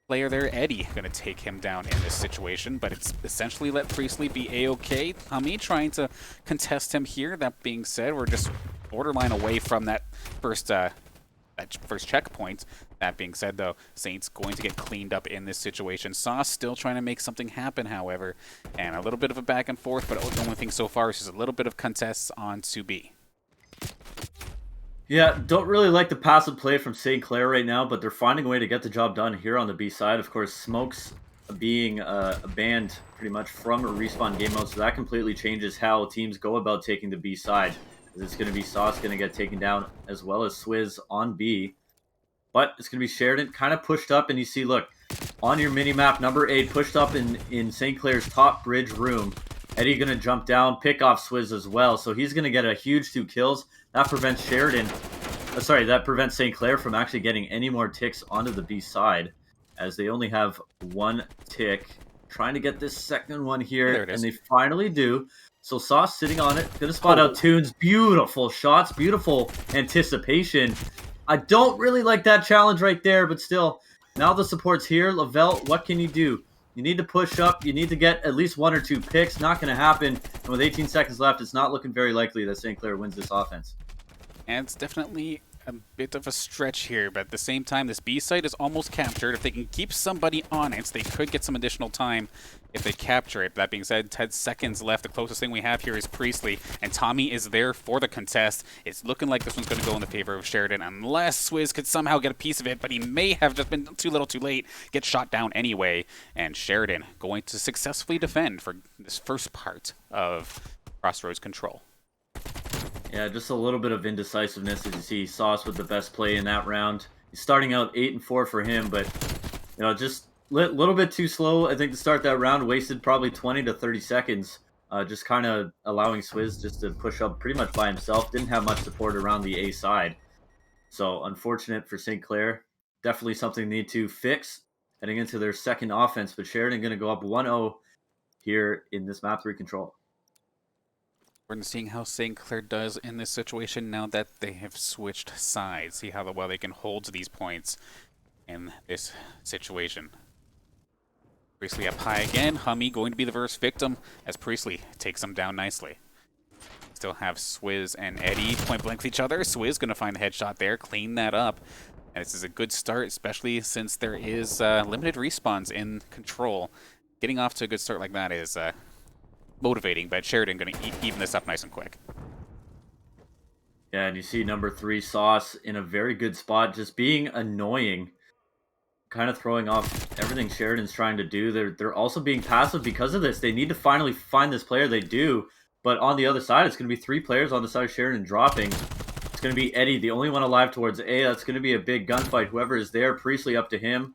player there, Eddie, going to take him down in this situation, but it's essentially let Priestley be A-okay. Tommy trying to contest him here. That being said, we're just borderline away from that first checkpoint. That being said, though, Saints going to get cleaned up in this situation. Sauce still trying to make something happen, however, and a little bit of a back and forth, but the only thing so far is just a little bit of contests on to B. Yeah, don't really like the passive play from St. Clair right now, but they're finding a way to get the job done here on the B side. Of course, Smokes being banned pretty much from a respawn game mode, so that completely changes how teams go about taking the B side. It's going to be Sauce going to get taken down, as well as Swizz on B. But it's going to be Sheridan kind of pushed up, and you see, look, on your mini-map, number 8, pushed up in St. Clair's top bridge room. Eddie going to jump down, pick off Swizz as well, so he's going to get a huge 2 kills. That prevents that prevents St. Clair from actually getting any more ticks onto the B side, as they only have 1 tick. Trying to get this second one here, and they finally do. So Sauce sitting on it, going to spot out Tunes. Beautiful shots, beautiful anticipation. I don't really like that challenge right there, but still, now the support's here. Lavelle, what can you do? You need to push up. You need to get at least 1 or 2 picks. Not going to happen. And with 18 seconds left, it's not looking very likely that St. Clair wins this offense. And it's definitely a bit of a stretch here, but at the same time, this B site is almost captured. If they can keep somebody on it, they could get some additional time if they capture it. That being said, 10 seconds left. The closest thing we have here is Priestley, and Tommy is there for the contest. It's looking like this one's going to go in the favor of Sheridan, unless Swizz could somehow get a piece of it, but he may have just been too little too late, get shot down anyway, and Sheridan going to successfully defend for this first part of Crossroads control. Yeah, just a little bit of indecisiveness as you see Sauce with the best play in that round. He's starting out 8-4 for him, but just a little bit too slow, I think, to start that round. Wasted probably 20 to 30 seconds, just kind of allowing Swizz just to push up pretty much by himself. Didn't have much support around the A side. So unfortunate for St. Clair. Definitely something they need to fix heading into their second offense, but Sheridan going to go up 1-0 here in this map 3 control. We're seeing how St. Clair does in this situation now that they have switched sides. See how well they can hold these points in this situation. Priestley up high again. Hummy going to be the first victim as Priestley takes him down nicely. Still have Swizz and Eddie point blank with each other. Swizz going to find a headshot there, clean that up. And this is a good start, especially since there is limited respawns in control. Getting off to a good start like that is motivating, but Sheridan going to even this up nice and quick. Yeah, and you see number 3, Sauce, in a very good spot, just being annoying, kind of throwing off everything Sheridan's trying to do. They're also being passive because of this. They need to finally find this player. They do, but on the other side, it's going to be 3 players on the side of Sheridan dropping. It's going to be Eddie, the only one alive towards A. That's going to be a big gunfight. Whoever is there, Priestley up to him.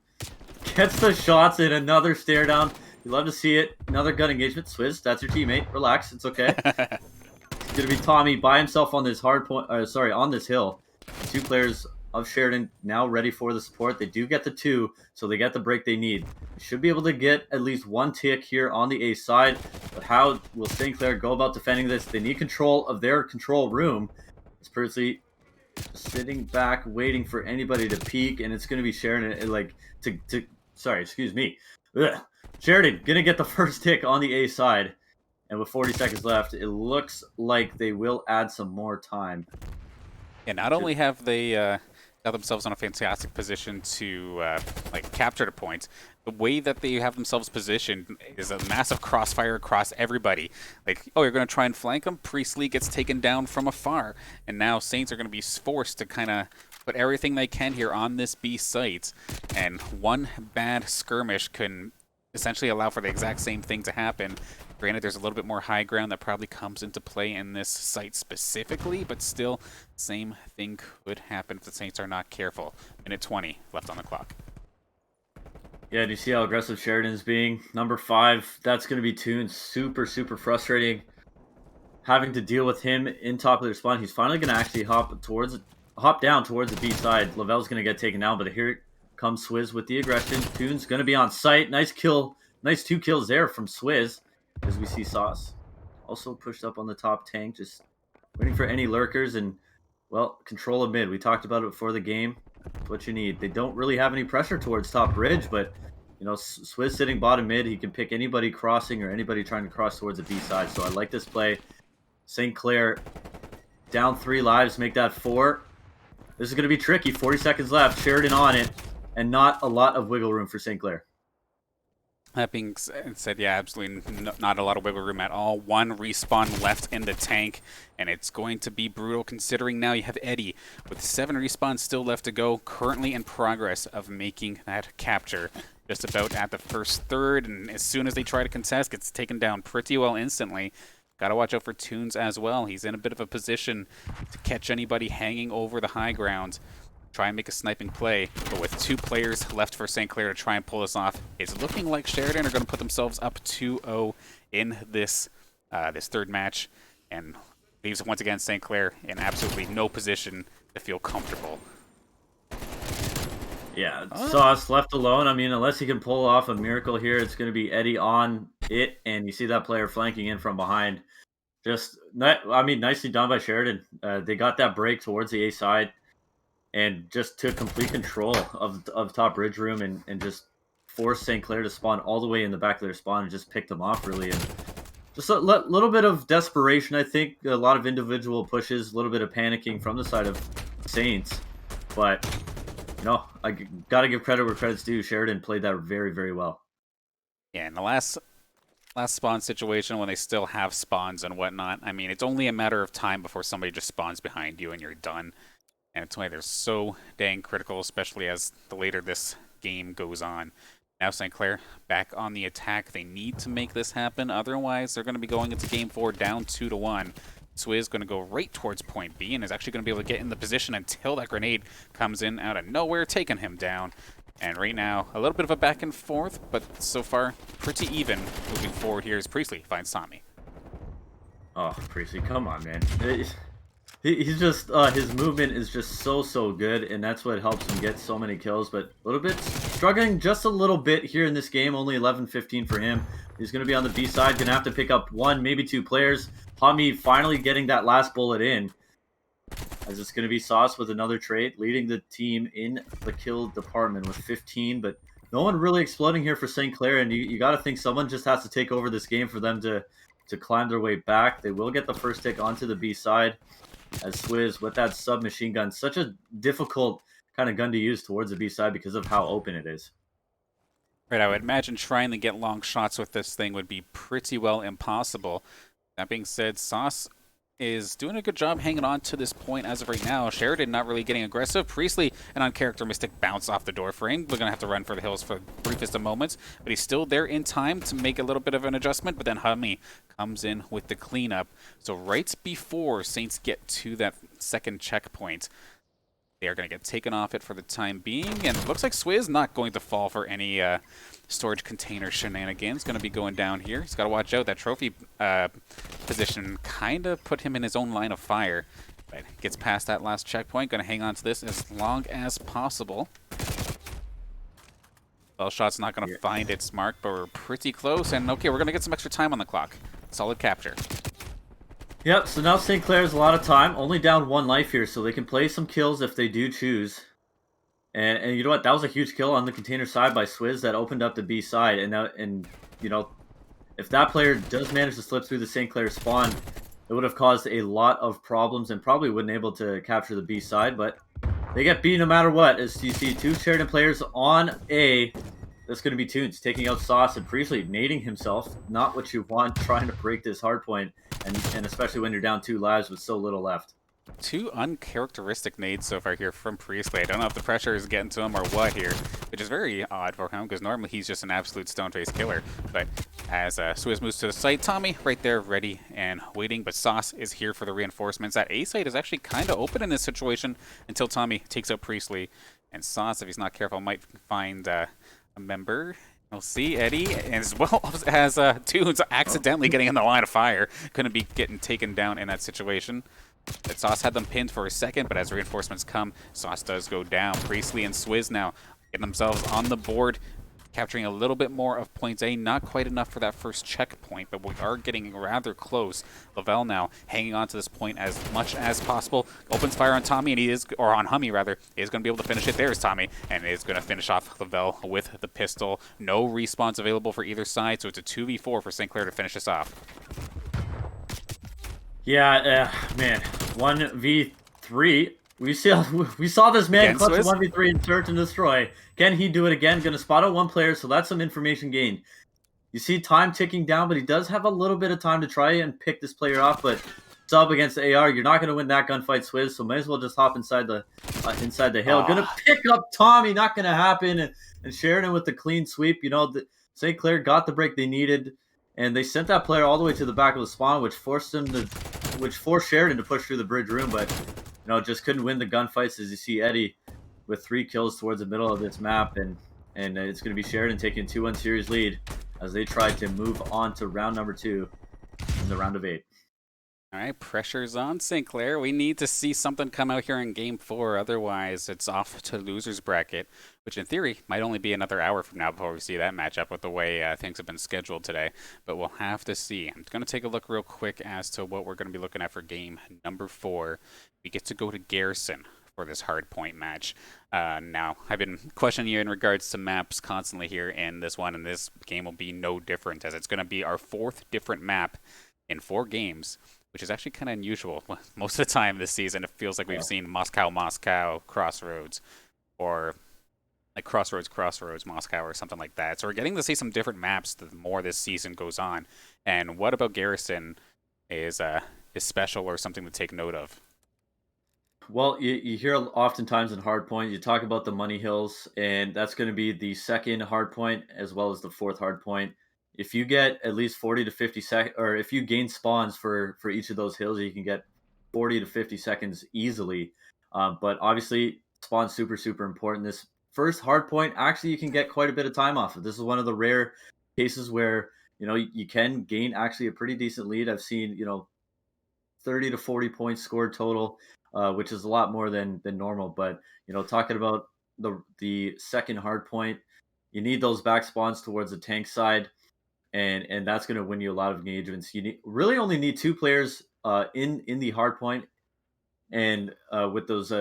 Gets the shots in, another stare down. You love to see it. Another gun engagement. Swizz, that's your teammate. Relax, it's okay. It's going to be Tommy by himself on this on this hill. 2 players of Sheridan now ready for the support. They do get the 2, so they get the break they need. They should be able to get at least 1 tick here on the A side, but how will St. Clair go about defending this? They need control of their control room. It's Priestley sitting back, waiting for anybody to peek, and it's going to be Sheridan, excuse me. Ugh. Sheridan going to get the first tick on the A side, and with 40 seconds left, it looks like they will add some more time. And not only have they got themselves in a fantastic position to capture the point, the way that they have themselves positioned is a massive crossfire across everybody. You're going to try and flank them? Priestley gets taken down from afar, and now Saints are going to be forced to kind of put everything they can here on this B site, and one bad skirmish can essentially allow for the exact same thing to happen. Granted, there's a little bit more high ground that probably comes into play in this site specifically, but still, same thing could happen if the Saints are not careful. Minute 20 left on the clock. Yeah, do you see how aggressive Sheridan's being? Number 5, that's going to be Toon. Super, super frustrating having to deal with him in top of their spawn. He's finally going to actually hop down towards the B side. Lavelle's going to get taken down, but here comes Swizz with the aggression. Toon's going to be on site. Nice kill. Nice 2 kills there from Swizz. As we see Sauce also pushed up on the top tank, just waiting for any lurkers and, well, control of mid. We talked about it before the game. That's what you need. They don't really have any pressure towards top bridge, but, Swizz sitting bottom mid, he can pick anybody crossing or anybody trying to cross towards the B side. So I like this play. St. Clair down 3 lives, make that 4. This is going to be tricky. 40 seconds left. Sheridan on it, and not a lot of wiggle room for St. Clair. That being said, yeah, absolutely not a lot of wiggle room at all. 1 respawn left in the tank, and it's going to be brutal considering now you have Eddie with 7 respawns still left to go, currently in progress of making that capture. Just about at the first third, and as soon as they try to contest, gets taken down pretty well instantly. Gotta watch out for Toons as well. He's in a bit of a position to catch anybody hanging over the high ground. Try and make a sniping play, but with 2 players left for St. Clair to try and pull this off, it's looking like Sheridan are going to put themselves up 2-0 in this this third match, and leaves once again St. Clair in absolutely no position to feel comfortable. Yeah, Sauce left alone. I mean, unless he can pull off a miracle here, it's going to be Eddie on it, and you see that player flanking in from behind. Nicely done by Sheridan. They got that break towards the A side, and just took complete control of top bridge room and just forced St. Clair to spawn all the way in the back of their spawn and just picked them off, really. And just a little bit of desperation, I think. A lot of individual pushes, a little bit of panicking from the side of Saints, but I gotta give credit where credit's due. Sheridan played that very, very well. Yeah, in the last spawn situation when they still have spawns and whatnot, I mean, it's only a matter of time before somebody just spawns behind you and you're done. And it's why they're so dang critical, especially as the later this game goes on. Now St. Clair back on the attack. They need to make this happen, otherwise they're going to be going into Game 4 down 2-1. Swizz going to go right towards point B and is actually going to be able to get in the position until that grenade comes in out of nowhere, taking him down. And right now, a little bit of a back and forth, but so far pretty even. Moving forward here as Priestley finds Tommy. Oh, Priestley, come on, man. He's just his movement is just so good, and that's what helps him get so many kills. But a little bit struggling just a little bit here in this game. Only 11-15 for him. He's going to be on the B side, going to have to pick up one, maybe two players. Hami finally getting that last bullet in, as it's going to be Sauce with another trade, leading the team in the kill department with 15. But no one really exploding here for St. Clair, and you got to think someone just has to take over this game for them to climb their way back. They will get the first tick onto the B side, as Swizz with that submachine gun, such a difficult kind of gun to use towards the B side because of how open it is. Right, I would imagine trying to get long shots with this thing would be pretty well impossible. That being said, Sauce is doing a good job hanging on to this point as of right now. Sheridan not really getting aggressive. Priestley, an uncharacteristic bounce off the door frame. We're going to have to run for the hills for the briefest of moments, but he's still there in time to make a little bit of an adjustment, but then Hami comes in with the cleanup. So right before Saints get to that second checkpoint, they are going to get taken off it for the time being, and it looks like Swizz not going to fall for any storage container shenanigans. Going to be going down here. He's got to watch out. That trophy position kind of put him in his own line of fire. But gets past that last checkpoint. Going to hang on to this as long as possible. Well, shot's not going to find its mark, but we're pretty close. And okay, we're going to get some extra time on the clock. Solid capture. Yep, so now St. Clair has a lot of time, only down one life here, so they can play some kills if they do choose. And you know what? That was a huge kill on the container side by Swizz that opened up the B side. And if that player does manage to slip through the St. Clair spawn, it would have caused a lot of problems and probably wouldn't be able to capture the B side. But they get B no matter what, as you see two Sheridan players on A. That's going to be Toons taking out Sauce and Priestley, nading himself. Not what you want, trying to break this hard point, and especially when you're down 2 lives with so little left. Two uncharacteristic nades so far here from Priestley. I don't know if the pressure is getting to him or what here, which is very odd for him because normally he's just an absolute stone-faced killer. But as Swizz moves to the site, Tommy right there ready and waiting, but Sauce is here for the reinforcements. That A site is actually kind of open in this situation until Tommy takes out Priestley. And Sauce, if he's not careful, might find a member. We'll see Eddie, as well as Toons accidentally getting in the line of fire. Couldn't be getting taken down in that situation. But Sauce had them pinned for a second, but as reinforcements come, Sauce does go down. Priestley and Swizz now getting themselves on the board, capturing a little bit more of points A. Not quite enough for that first checkpoint, but we are getting rather close. Lavelle now hanging on to this point as much as possible. Opens fire on Tommy, and on Hummy rather, is going to be able to finish it. There's Tommy, and is going to finish off Lavelle with the pistol. No respawns available for either side, so it's a 2v4 for St. Clair to finish this off. Yeah, man, 1v3. We saw this man clutch 1v3 and search and destroy. Can he do it again? Going to spot out one player, so that's some information gained. You see time ticking down, but he does have a little bit of time to try and pick this player off. But sub against the AR, you're not going to win that gunfight, Swizz. So might as well just hop inside the hill. Going to pick up Tommy. Not going to happen. And Sheridan with the clean sweep. St. Clair got the break they needed, and they sent that player all the way to the back of the spawn, which forced Sheridan to push through the bridge room, but just couldn't win the gunfights. As you see Eddie with 3 kills towards the middle of this map, and it's going to be Sheridan taking 2-1 series lead as they try to move on to round number 2 in the round of 8. All right, pressure's on St. Clair. We need to see something come out here in Game 4. Otherwise, it's off to loser's bracket, which in theory might only be another hour from now before we see that matchup with the way things have been scheduled today. But we'll have to see. I'm going to take a look real quick as to what we're going to be looking at for Game number 4. We get to go to Garrison for this hardpoint match. Now, I've been questioning you in regards to maps constantly here in this one, and this game will be no different, as it's going to be our 4th different map in 4 games. which is actually kind of unusual. Most of the time this season, it feels like we've seen Moscow, Moscow, Crossroads, or like Crossroads, Moscow, or something like that. So we're getting to see some different maps the more this season goes on. And what about Garrison is special or something to take note of? Well, you hear oftentimes in hardpoint, you talk about the money hills, and that's going to be the second hardpoint as well as the fourth hardpoint. If you get at least 40 to 50 seconds, or if you gain spawns for each of those hills, you can get 40 to 50 seconds easily. But obviously, spawn's super important. This first hardpoint, actually, you can get quite a bit of time off of. This is one of the rare cases where you can gain actually a pretty decent lead. I've seen 30 to 40 points scored total, which is a lot more than normal. But talking about the second hard point, you need those back spawns towards the tank side, and that's going to win you a lot of engagements. Really only need two players in the hard point, and with those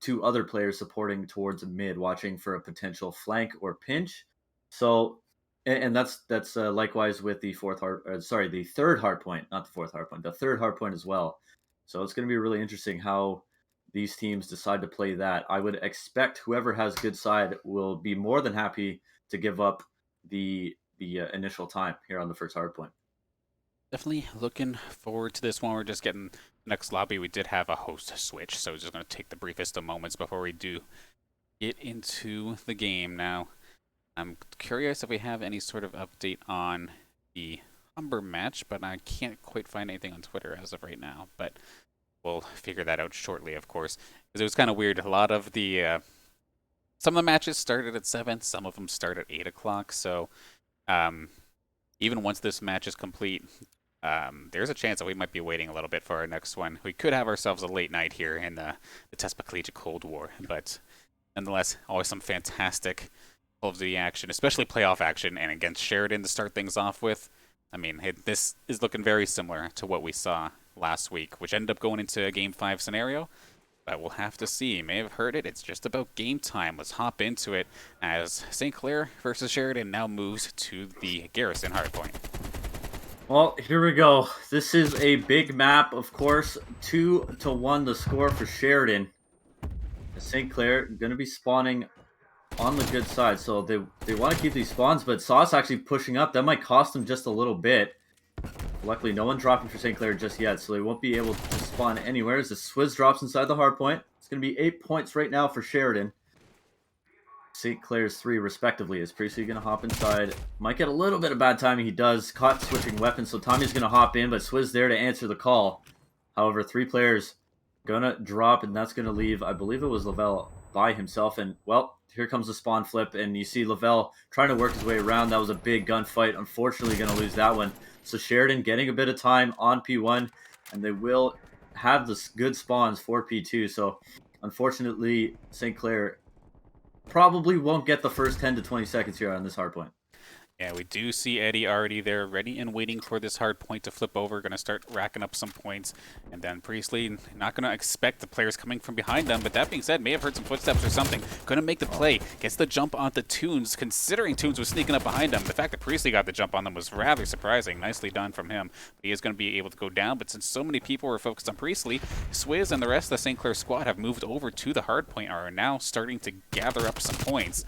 two other players supporting towards the mid, watching for a potential flank or pinch. So, and that's likewise with the the third hard point, not the fourth hard point, the third hard point as well. So it's going to be really interesting how these teams decide to play that. I would expect whoever has good side will be more than happy to give up the initial time here on the first hard point. Definitely looking forward to this one. We're just getting next lobby. We did have a host switch, so just going to take the briefest of moments before we do get into the game. Now, I'm curious if we have any sort of update on the Humber match, but I can't quite find anything on Twitter as of right now. But we'll figure that out shortly, of course, because it was kind of weird. A lot of the some of the matches started at 7, some of them start at 8 o'clock. So even once this match is complete, there's a chance that we might be waiting a little bit for our next one. We could have ourselves a late night here in the TESPA Collegiate Cold War, but nonetheless, always some fantastic Call of Duty action, especially playoff action, and against Sheridan to start things off with. I mean, this is looking very similar to what we saw last week, which ended up going into a Game 5 scenario. But we'll have to see. You may have heard it. It's just about game time. Let's hop into it as St. Clair versus Sheridan now moves to the Garrison hardpoint. Well, here we go. This is a big map, of course. 2-1 the score for Sheridan. St. Clair going to be spawning on the good side, so they want to keep these spawns, but Sauce actually pushing up. That might cost them just a little bit. Luckily, no one dropping for St. Clair just yet, so they won't be able to spawn anywhere. As the Swizz drops inside the hardpoint, it's going to be 8 points right now for Sheridan. St. Clair's 3, respectively. Is Priestley going to hop inside? Might get a little bit of bad timing. He does. Caught switching weapons, so Tommy's going to hop in, but Swizz there to answer the call. However, 3 players going to drop, and that's going to leave, I believe it was Lavelle by himself. And, well, here comes the spawn flip, and you see Lavelle trying to work his way around. That was a big gunfight. Unfortunately, going to lose that one. So Sheridan getting a bit of time on P1, and they will have the good spawns for P2. So unfortunately, St. Clair probably won't get the first 10 to 20 seconds here on this hardpoint. Yeah, we do see Eddie already there, ready and waiting for this hard point to flip over. Going to start racking up some points. And then Priestley, not going to expect the players coming from behind them. But that being said, may have heard some footsteps or something. Going to make the play. Gets the jump onto Toons, considering Toons was sneaking up behind him. The fact that Priestley got the jump on them was rather surprising. Nicely done from him. But he is going to be able to go down. But since so many people were focused on Priestley, Swizz and the rest of the St. Clair squad have moved over to the hard point and are now starting to gather up some points.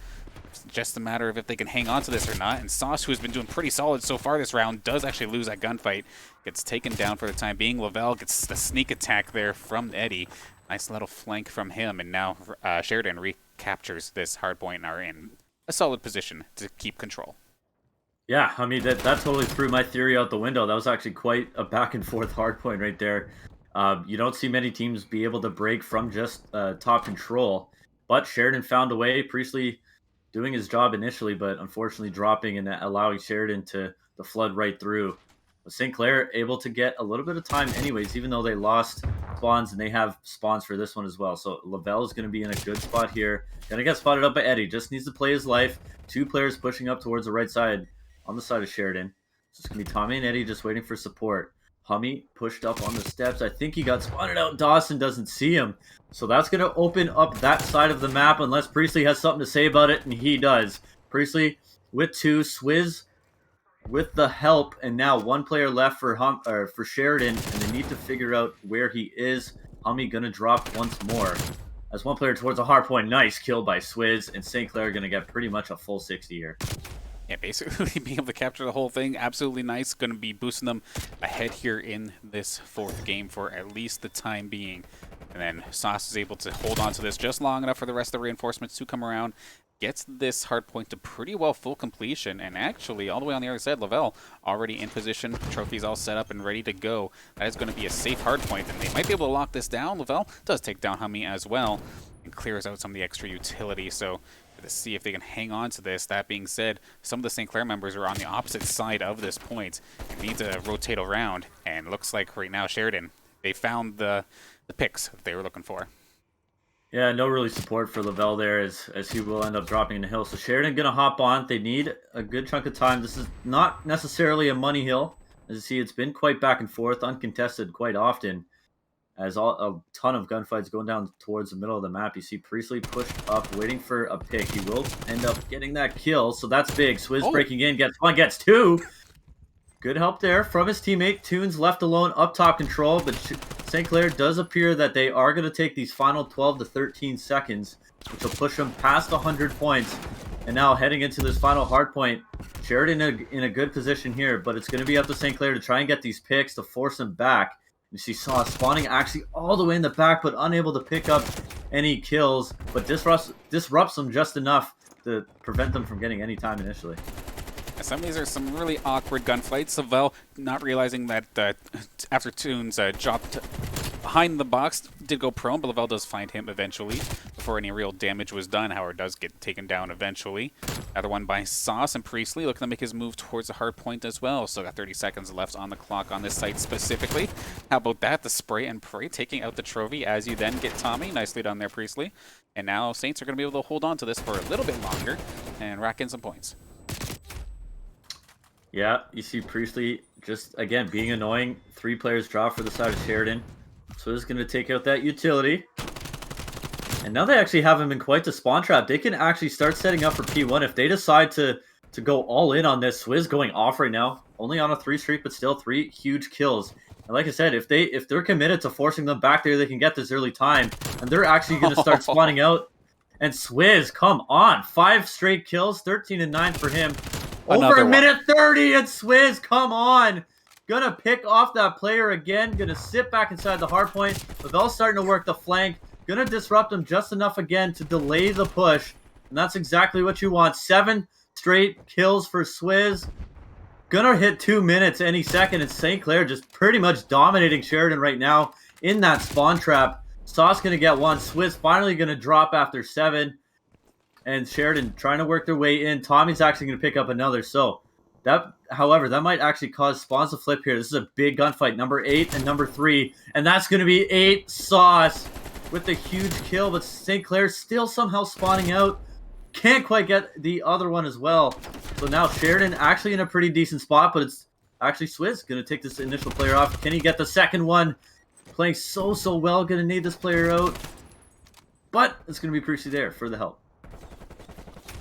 Just a matter of if they can hang on to this or not. And Sauce, who has been doing pretty solid so far this round, does actually lose that gunfight. Gets taken down for the time being. Lavelle gets the sneak attack there from Eddie. Nice little flank from him. And now Sheridan recaptures this hardpoint and are in a solid position to keep control. Yeah, I mean, that totally threw my theory out the window. That was actually quite a back and forth hardpoint right there. You don't see many teams be able to break from just top control. But Sheridan found a way. Priestley doing his job initially, but unfortunately dropping and allowing Sheridan to flood right through. But St. Clair able to get a little bit of time anyways, even though they lost spawns, and they have spawns for this one as well. So Lavelle is going to be in a good spot here. Going to get spotted up by Eddie. Just needs to play his life. 2 players pushing up towards the right side on the side of Sheridan. So it's going to be Tommy and Eddie just waiting for support. Hummy pushed up on the steps. I think he got spotted out. Dawson doesn't see him. So that's going to open up that side of the map unless Priestley has something to say about it, and he does. Priestley with 2. Swizz with the help, and now one player left for for Sheridan, and they need to figure out where he is. Hummy gonna drop once more. As one player towards a hard point, nice kill by Swizz, and St. Clair gonna get pretty much a full 60 here. Yeah, basically being able to capture the whole thing, absolutely nice. Going to be boosting them ahead here in this fourth game for at least the time being. And then Sauce is able to hold on to this just long enough for the rest of the reinforcements to come around. Gets this hard point to pretty well full completion, and actually all the way on the other side, Lavelle already in position, trophies all set up and ready to go. That is going to be a safe hard point, and they might be able to lock this down. Lavelle does take down Hummy as well and clears out some of the extra utility, so to see if they can hang on to this. That being said, some of the St. Clair members are on the opposite side of this point and need to rotate around, and looks like right now Sheridan, they found the picks that they were looking for. Yeah, no really support for Lavelle there as he will end up dropping in the hill. So Sheridan going to hop on. They need a good chunk of time. This is not necessarily a money hill. As you see, it's been quite back and forth, uncontested quite often. As a ton of gunfights going down towards the middle of the map. You see Priestley pushed up, waiting for a pick. He will end up getting that kill, so that's big. Swizz breaking in, gets one, gets two. Good help there from his teammate. Toons left alone up top control, but St. Clair does appear that they are going to take these final 12 to 13 seconds, which will push them past 100 points. And now heading into this final hard point, Sheridan in a good position here, but it's going to be up to St. Clair to try and get these picks to force them back. You see Sauce spawning actually all the way in the back, but unable to pick up any kills, but disrupts them just enough to prevent them from getting any time initially. Some of these are some really awkward gunfights. Lavelle not realizing that after Toons dropped behind the box, did go prone, but Lavelle does find him eventually before any real damage was done. Howard does get taken down eventually. Another one by Sauce, and Priestley looking to make his move towards the hard point as well. Still got 30 seconds left on the clock on this site specifically. How about that? The spray and pray taking out the trophy as you then get Tommy. Nicely done there, Priestley. And now Saints are going to be able to hold on to this for a little bit longer and rack in some points. Yeah, you see Priestley just, again, being annoying. 3 players drop for the side of Sheridan. So he's going to take out that utility. And now they actually have him in quite the spawn trap. They can actually start setting up for P1 if they decide to go all in on this. Swizz going off right now. Only on a 3 streak, but still 3 huge kills. And like I said, if they're committed to forcing them back there, they can get this early time. And they're actually going to start spawning out. And Swizz, come on. 5 straight kills, 13 and 9 for him. Over a minute 30, and Swizz, come on. Gonna pick off that player again. Gonna sit back inside the hard point. Lavelle's starting to work the flank. Gonna disrupt him just enough again to delay the push. And that's exactly what you want. 7 straight kills for Swizz. Gonna hit 2 minutes any second. And St. Clair just pretty much dominating Sheridan right now in that spawn trap. Sauce gonna get 1. Swizz finally gonna drop after 7. And Sheridan trying to work their way in. Tommy's actually going to pick up another. So, however, that might actually cause spawns to flip here. This is a big gunfight. Number 8 and number 3. And that's going to be 8 Sauce with the huge kill. But St. Clair still somehow spawning out. Can't quite get the other one as well. So now Sheridan actually in a pretty decent spot. But it's actually Swizz going to take this initial player off. Can he get the second one? Playing so well. Going to need this player out. But it's going to be Priestley there for the help.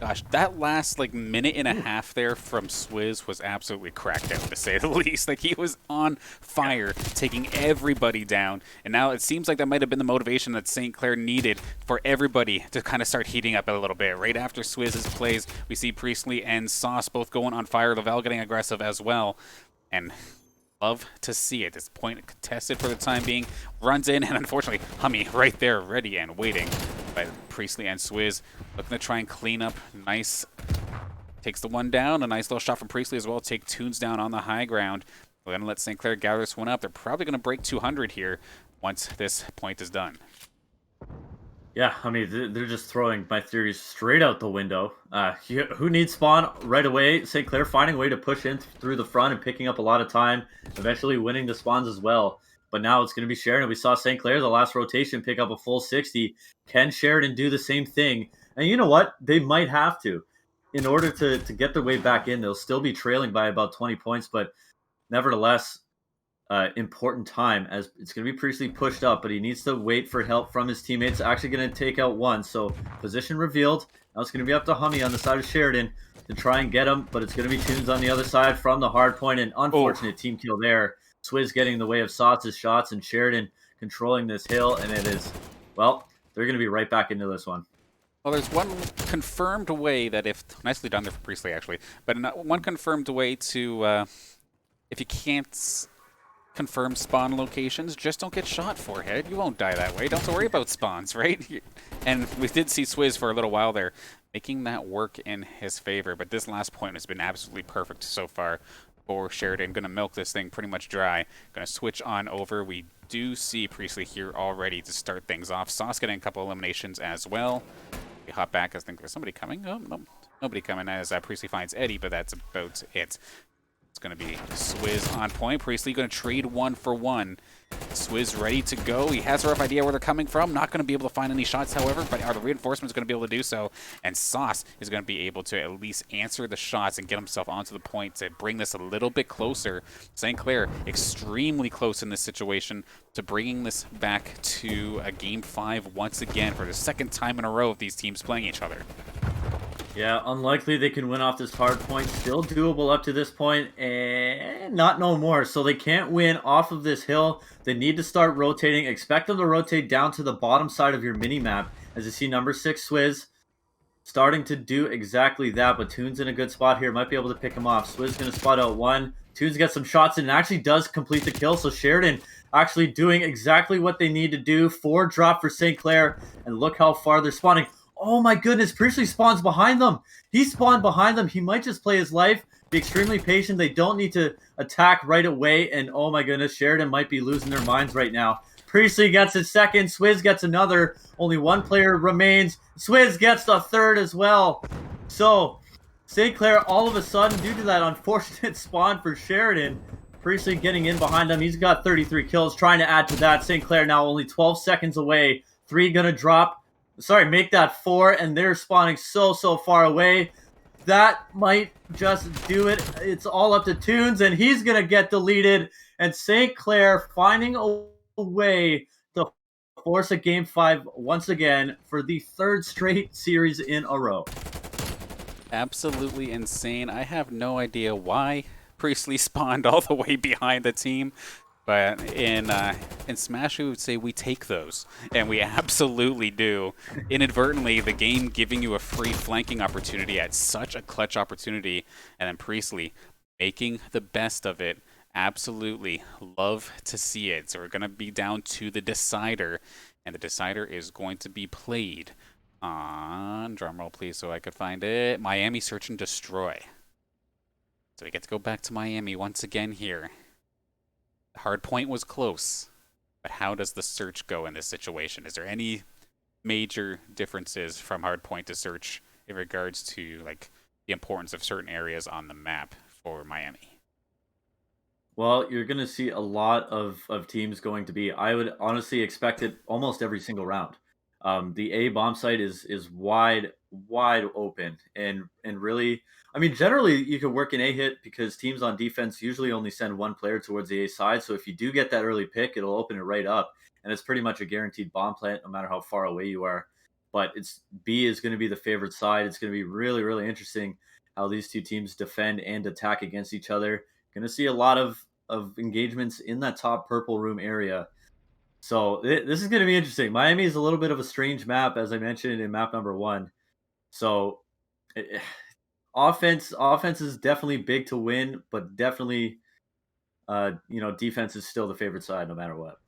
Gosh, that last minute and a half there from Swizz was absolutely cracked out, to say the least. He was on fire, taking everybody down. And now it seems like that might have been the motivation that St. Clair needed for everybody to kind of start heating up a little bit. Right after Swizz's plays, we see Priestley and Sauce both going on fire. Lavelle getting aggressive as well. And love to see it. This point contested for the time being. Runs in, and unfortunately, Hummy right there, ready and waiting. By Priestley and Swizz looking to try and clean up. Nice. Takes the one down. A nice little shot from Priestley as well. Take Toons down on the high ground. We're going to let St. Clair gather this one up. They're probably going to break 200 here once this point is done. Yeah, I mean, they're just throwing my theories straight out the window. Who needs spawn right away? St. Clair finding a way to push in through the front and picking up a lot of time, eventually winning the spawns as well. But now it's going to be Sheridan. We saw St. Clair, the last rotation, pick up a full 60. Can Sheridan do the same thing? And you know what? They might have to. In order to get their way back in, they'll still be trailing by about 20 points. But nevertheless, important time as it's going to be Priestley pushed up. But he needs to wait for help from his teammates. Actually going to take out 1. So position revealed. Now it's going to be up to Hummy on the side of Sheridan. to try and get him, but it's going to be Tunes on the other side from the hard point. An Oh, unfortunate team kill there. Swizz getting in the way of Sauce's shots and Sheridan controlling this hill, and it is, well, they're going to be right back into this one. well, there's one confirmed way that if nicely done there for Priestley actually, but one confirmed way to if you can't confirm spawn locations, just don't get shot, forehead. You won't die that way. Don't worry about spawns, right? And we did see Swizz for a little while there, making that work in his favor. But this last point has been absolutely perfect so far for Sheridan. Going to milk this thing pretty much dry. Going to switch on over. We do see Priestley here already to start things off. Sauce getting a couple eliminations as well. We hop back. I think there's somebody coming. Oh, no, nobody coming as Priestley finds Eddie, but that's about it. It's going to be Swizz on point. Priestley going to trade 1-for-1. Swizz ready to go. He has a rough idea where they're coming from. Not going to be able to find any shots, however, but are the reinforcements going to be able to do so? And Sauce is going to be able to at least answer the shots and get himself onto the point to bring this a little bit closer. St. Clair extremely close in this situation to bringing this back to a Game 5 once again for the second time in a row of these teams playing each other. Yeah, unlikely they can win off this hard point. Still doable up to this point, and not no more. So they can't win off of this hill. They need to start rotating. Expect them to rotate down to the bottom side of your mini map. As you see, number 6 Swizz starting to do exactly that. But Toon's in a good spot here. Might be able to pick him off. Swizz going to spot out one. Toon's got some shots and actually does complete the kill. So Sheridan actually doing exactly what they need to do. 4 drop for St. Clair, and look how far they're spawning. Oh my goodness, Priestley spawns behind them. He spawned behind them. He might just play his life, be extremely patient. They don't need to attack right away. And oh my goodness, Sheridan might be losing their minds right now. Priestley gets his second. Swizz gets another. Only one player remains. Swizz gets the third as well. So St. Clair, all of a sudden, due to that unfortunate spawn for Sheridan, Priestley getting in behind them. He's got 33 kills, trying to add to that. St. Clair now only 12 seconds away. 3 gonna drop. Sorry, make that 4, and they're spawning so far away. That might just do it. It's all up to Tunes, and he's going to get deleted. And St. Clair finding a way to force a Game 5 once again for the 3rd straight series in a row. Absolutely insane. I have no idea why Priestley spawned all the way behind the team. But in Smash, we would say we take those, and we absolutely do. Inadvertently, the game giving you a free flanking opportunity at such a clutch opportunity, and then Priestley making the best of it. Absolutely love to see it. So we're going to be down to the decider, and the decider is going to be played on, drumroll please so I could find it, Miami Search and Destroy. So we get to go back to Miami once again here. Hardpoint was close, but how does the search go in this situation? Is there any major differences from hardpoint to search in regards to like the importance of certain areas on the map for Miami? Well, you're going to see a lot of teams going to be. I would honestly expect it almost every single round. The A bomb site is wide open, and really, I mean, generally you can work an A hit because teams on defense usually only send one player towards the A side. So if you do get that early pick, it'll open it right up, and it's pretty much a guaranteed bomb plant no matter how far away you are. But it's B is going to be the favored side. It's going to be really interesting how these two teams defend and attack against each other. Going to see a lot of engagements in that top purple room area. So this is going to be interesting. Miami is a little bit of a strange map, as I mentioned in map number 1. So offense is definitely big to win, but definitely defense is still the favorite side no matter what.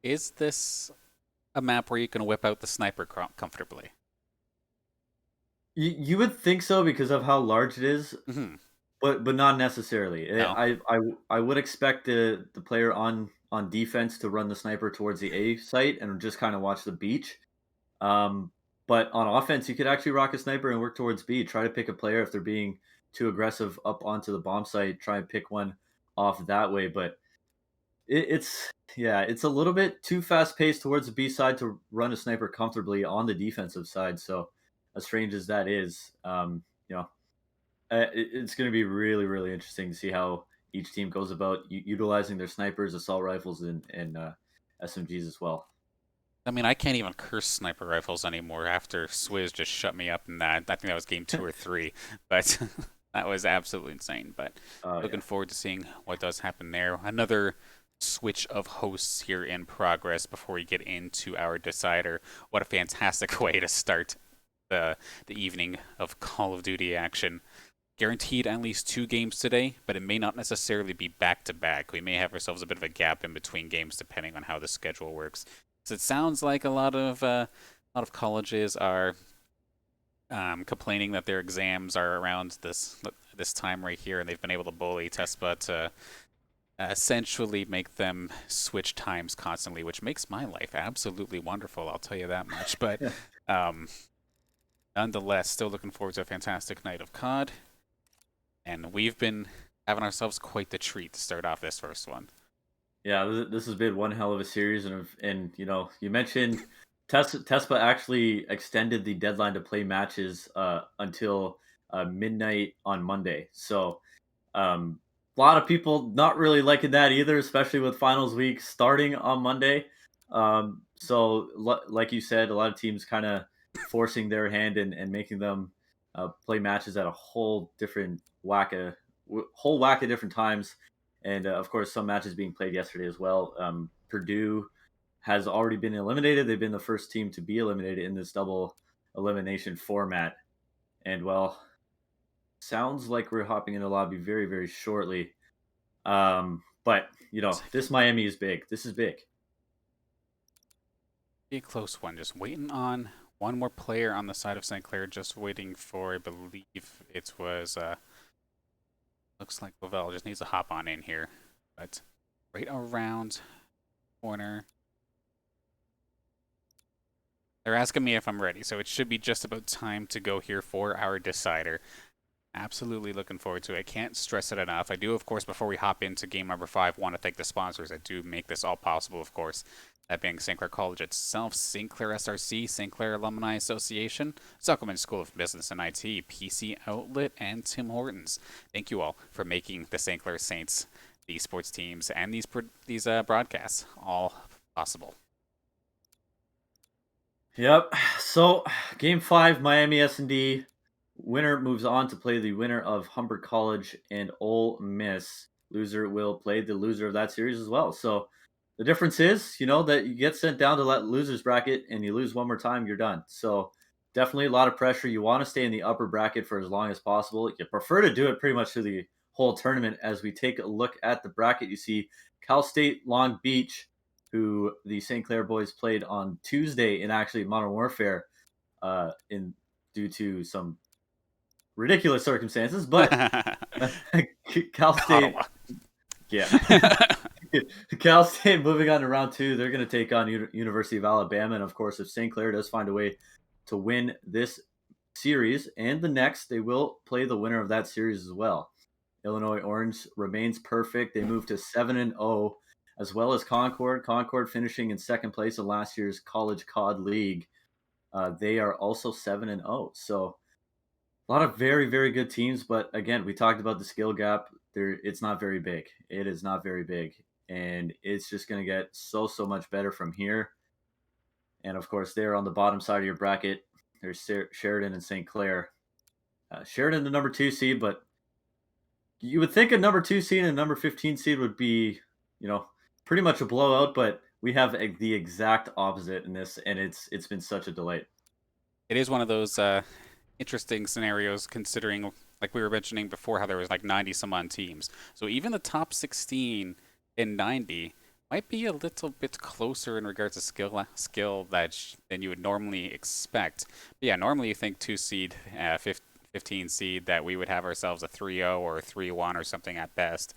Is this a map where you can whip out the sniper comfortably? You would think so because of how large it is, Mm-hmm. but not necessarily. No. I would expect the player on defense to run the sniper towards the A site and just kind of watch the beach. But on offense, you could actually rock a sniper and work towards B. Try to pick a player if they're being too aggressive up onto the bomb site. Try and pick one off that way. But it's a little bit too fast paced towards the B side to run a sniper comfortably on the defensive side. So as strange as that is, it's going to be really interesting to see how each team goes about utilizing their snipers, assault rifles, and SMGs as well. I mean, I can't even curse sniper rifles anymore after Swizz just shut me up in that. I think that was game 2 or 3, but that was absolutely insane. But looking Yeah. forward to seeing what does happen there. Another switch of hosts here in progress before we get into our decider. What a fantastic way to start the evening of Call of Duty action. Guaranteed at least 2 games today, but it may not necessarily be back to back. We may have ourselves a bit of a gap in between games depending on how the schedule works. So it sounds like a lot of colleges are complaining that their exams are around this time right here, and they've been able to bully TESPA to essentially make them switch times constantly, which makes my life absolutely wonderful. I'll tell you that much. But um, nonetheless, still looking forward to a fantastic night of COD, and we've been having ourselves quite the treat to start off this first one. Yeah, this has been one hell of a series, and you mentioned Tespa actually extended the deadline to play matches until midnight on Monday. So a lot of people not really liking that either, especially with finals week starting on Monday. Like you said, a lot of teams kind of forcing their hand and making them play matches at a whole whack of different times, and of course some matches being played yesterday as well. Purdue has already been eliminated. They've been the first team to be eliminated in this double elimination format, and well, sounds like we're hopping in the lobby very very shortly. But this Miami is big. This is big. Be a close one. Just waiting on one more player on the side of St. Clair. Just waiting for, I believe it was. Looks like Lavelle just needs to hop on in here, but right around corner. They're asking me if I'm ready, so it should be just about time to go here for our decider. Absolutely looking forward to it. I can't stress it enough. I do, of course, before we hop into game number 5, want to thank the sponsors that do make this all possible, of course. That being St. Clair College itself, St. Clair SRC, St. Clair Alumni Association, Zuckelman School of Business and IT, PC Outlet, and Tim Hortons. Thank you all for making the St. Clair Saints, these sports teams, and these broadcasts all possible. Yep. So, game 5, Miami S&D winner moves on to play the winner of Humber College and Ole Miss. Loser will play the loser of that series as well. So, the difference is, that you get sent down to that losers bracket and you lose one more time, you're done. So, definitely a lot of pressure. You want to stay in the upper bracket for as long as possible. You prefer to do it pretty much through the whole tournament. As we take a look at the bracket, you see Cal State Long Beach, who the St. Clair boys played on Tuesday in actually Modern Warfare, in due to some ridiculous circumstances. But Cal State, Ottawa. yeah, Cal State moving on to round 2. They're going to take on University of Alabama, and of course, if St. Clair does find a way to win this series and the next, they will play the winner of that series as well. Illinois Orange remains perfect. They move to 7-0, as well as Concord. Concord finishing in second place in last year's College COD League. They are also 7-0. So a lot of very, very good teams. But again, we talked about the skill gap. It's not very big. It is not very big. And it's just going to get so, so much better from here. And of course, they're on the bottom side of your bracket. There's Sheridan and St. Clair. Sheridan, the number 2 seed, but you would think a number 2 seed and a number 15 seed would be, pretty much a blowout, but we have the exact opposite in this, and it's been such a delight. It is one of those interesting scenarios considering, like we were mentioning before, how there was like 90 some on teams. So even the top 16 in 90 might be a little bit closer in regards to skill than you would normally expect. But yeah, normally you think 2 seed, 15 seed, that we would have ourselves a 3-0 or a 3-1 or something at best.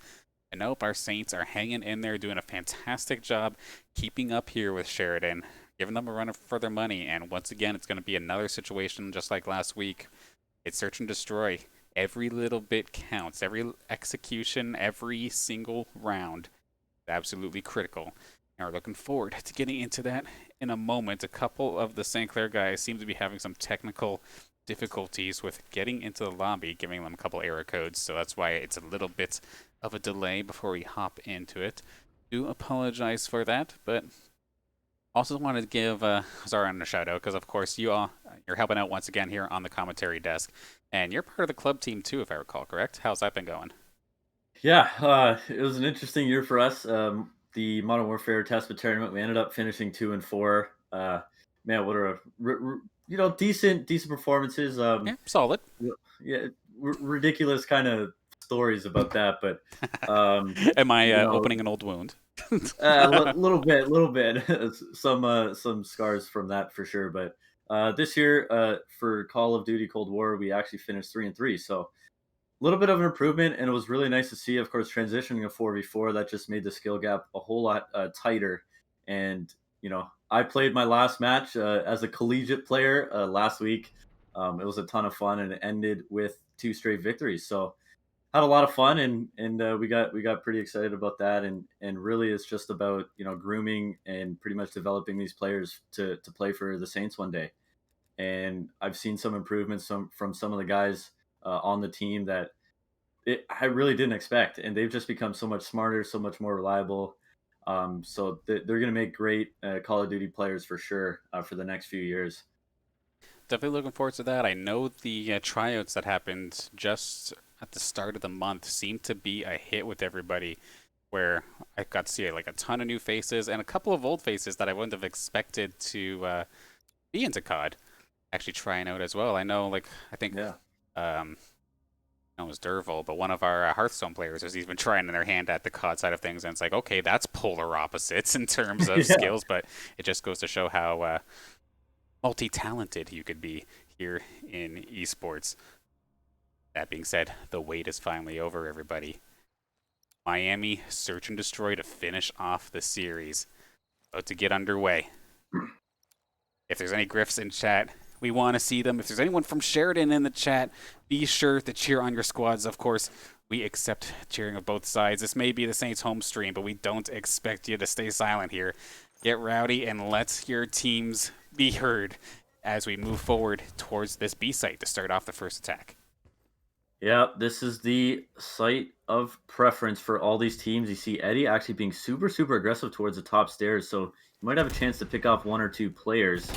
And nope, our Saints are hanging in there, doing a fantastic job keeping up here with Sheridan, giving them a run for their money. And once again, it's going to be another situation just like last week. It's search and destroy. Every little bit counts. Every execution, every single round is absolutely critical. And we're looking forward to getting into that in a moment. A couple of the St. Clair guys seem to be having some technical difficulties with getting into the lobby, giving them a couple error codes. So that's why it's a little bit of a delay before we hop into it. Do apologize for that, but Also wanted to give Zaran a shout out because, of course, you're helping out once again here on the commentary desk, and you're part of the club team too, if I recall. Correct? How's that been going? Yeah, it was an interesting year for us. The Modern Warfare TESPA tournament, we ended up finishing 2-4. Man, what are decent performances. Yeah, solid. Yeah, ridiculous kind of stories about that, but um, Am I you know, opening an old wound? little bit, some scars from that for sure. But this year, for Call of Duty Cold War, we actually finished 3-3, so a little bit of an improvement, and it was really nice to see. Of course, transitioning to 4v4, that just made the skill gap a whole lot tighter. And I played my last match as a collegiate player last week. It was a ton of fun, and it ended with 2 straight victories. So had a lot of fun, and we got pretty excited about that. And really, it's just about grooming and pretty much developing these players to play for the Saints one day. And I've seen some improvements from some of the guys on the team that I really didn't expect, and they've just become so much smarter, so much more reliable. So they're going to make great Call of Duty players for sure for the next few years. Definitely looking forward to that. I know the tryouts that happened just at the start of the month seemed to be a hit with everybody, where I got to see like a ton of new faces and a couple of old faces that I wouldn't have expected to be into COD actually trying out as well. I know, like, I think Yeah, um, it was Derval, but one of our Hearthstone players has even trying their hand at the COD side of things, and it's like, okay, that's polar opposites in terms of yeah. skills, but it just goes to show how multi-talented you could be here in esports. That being said, the wait is finally over, everybody. Miami search and destroy to finish off the series. About to get underway. If there's any Griffs in chat, we want to see them. If there's anyone from Sheridan in the chat, be sure to cheer on your squads. Of course, we accept cheering of both sides. This may be the Saints home stream, but we don't expect you to stay silent here. Get rowdy and let your teams be heard as we move forward towards this B site to start off the first attack. Yeah, this is the site of preference for all these teams. You see Eddie actually being super aggressive towards the top stairs, so you might have a chance to pick off 1 or 2 players.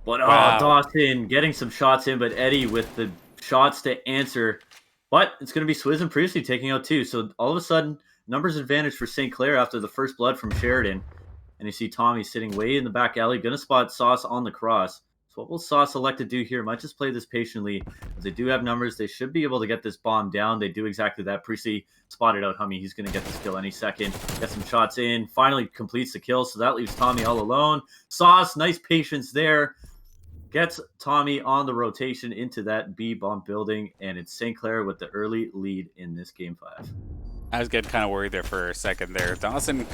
But Wow. Dawson getting some shots in, but Eddie with the shots to answer. But it's going to be Swizz and Priestley taking out 2. So all of a sudden, numbers advantage for St. Clair after the first blood from Sheridan. And you see Tommy sitting way in the back alley, going to spot Sauce on the cross. So what will Sauce elect to do here? Might just play this patiently. As they do have numbers, they should be able to get this bomb down. They do exactly that. Priestley spotted out Hummy. He's going to get this kill any second. Get some shots in. Finally completes the kill. So that leaves Tommy all alone. Sauce, nice patience there. Gets Tommy on the rotation into that B bomb building, and it's St. Clair with the early lead in this game 5. I was getting kind of worried there for a second there. Dawson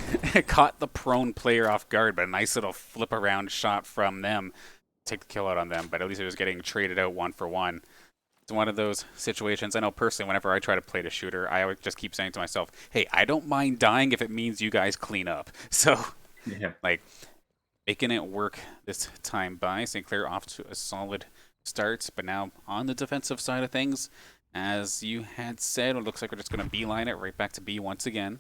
caught the prone player off guard, but a nice little flip around shot from them. Take the kill out on them, but at least it was getting traded out 1-for-1. It's one of those situations. I know personally, whenever I try to play the shooter, I always just keep saying to myself, hey, I don't mind dying if it means you guys clean up. So, Yeah. like, making it work this time by. St. Clair off to a solid start, but now on the defensive side of things, as you had said, it looks like we're just going to beeline it right back to B once again.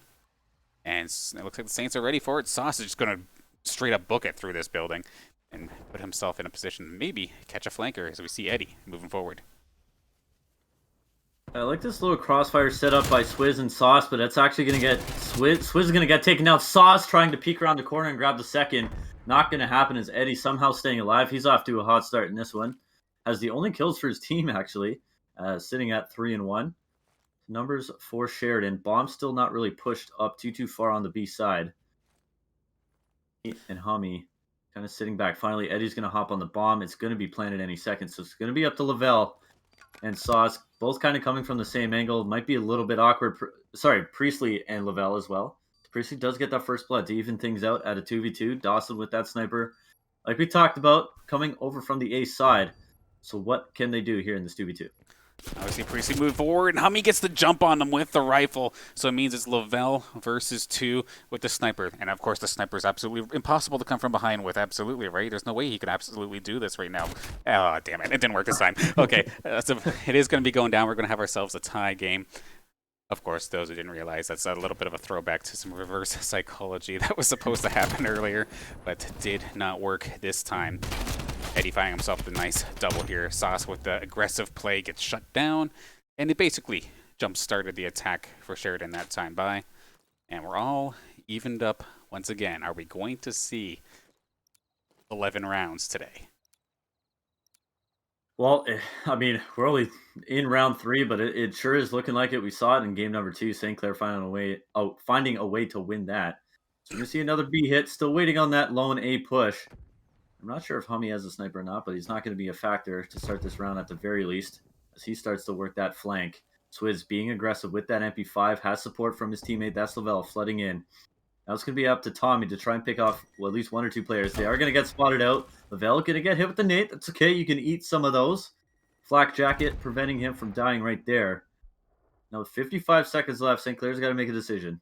And it looks like the Saints are ready for it. Sauce is just going to straight up book it through this building and put himself in a position to maybe catch a flanker as we see Eddie moving forward. I like this little crossfire set up by Swizz and Sauce, but that's actually going to get Swizz is going to get taken out. Sauce trying to peek around the corner and grab the second. Not going to happen as Eddie somehow staying alive. He's off to a hot start in this one. Has the only kills for his team, actually, sitting at 3-1. Numbers for Sheridan. Bomb still not really pushed up too far on the B side. And Hummy kind of sitting back. Finally, Eddie's going to hop on the bomb. It's going to be planted any second, so it's going to be up to Lavelle and Sauce, both kind of coming from the same angle. Might be a little bit awkward. Priestley and Lavelle as well. Priestley does get that first blood to even things out at a 2v2. Dawson with that sniper, like we talked about, coming over from the A side. So what can they do here in this 2v2? Obviously, Priestley moved forward, and Hummy gets the jump on them with the rifle. So it means it's Lavelle versus 2 with the sniper. And of course, the sniper is absolutely impossible to come from behind with. Absolutely, right? There's no way he could absolutely do this right now. Oh, damn it. It didn't work this time. Okay, so it is going to be going down. We're going to have ourselves a tie game. Of course, those who didn't realize, that's a little bit of a throwback to some reverse psychology that was supposed to happen earlier, but did not work this time. Eddie finding himself the nice double here. Sauce with the aggressive play gets shut down, and it basically jump-started the attack for Sheridan that time by. And we're all evened up once again. Are we going to see 11 rounds today? Well, I mean, we're only in round 3, but it sure is looking like it. We saw it in game number 2. St. Clair finding a way to win that. So we're gonna see another B hit. Still waiting on that lone A push. I'm not sure if Hummy has a sniper or not, but he's not going to be a factor to start this round at the very least, as he starts to work that flank. Swizz being aggressive with that MP5, has support from his teammate, that's Lavelle, flooding in. Now it's going to be up to Tommy to try and pick off at least 1 or 2 players. They are going to get spotted out. Lavelle going to get hit with the nade. That's okay. You can eat some of those. Flak jacket preventing him from dying right there. Now with 55 seconds left, St. Clair's got to make a decision.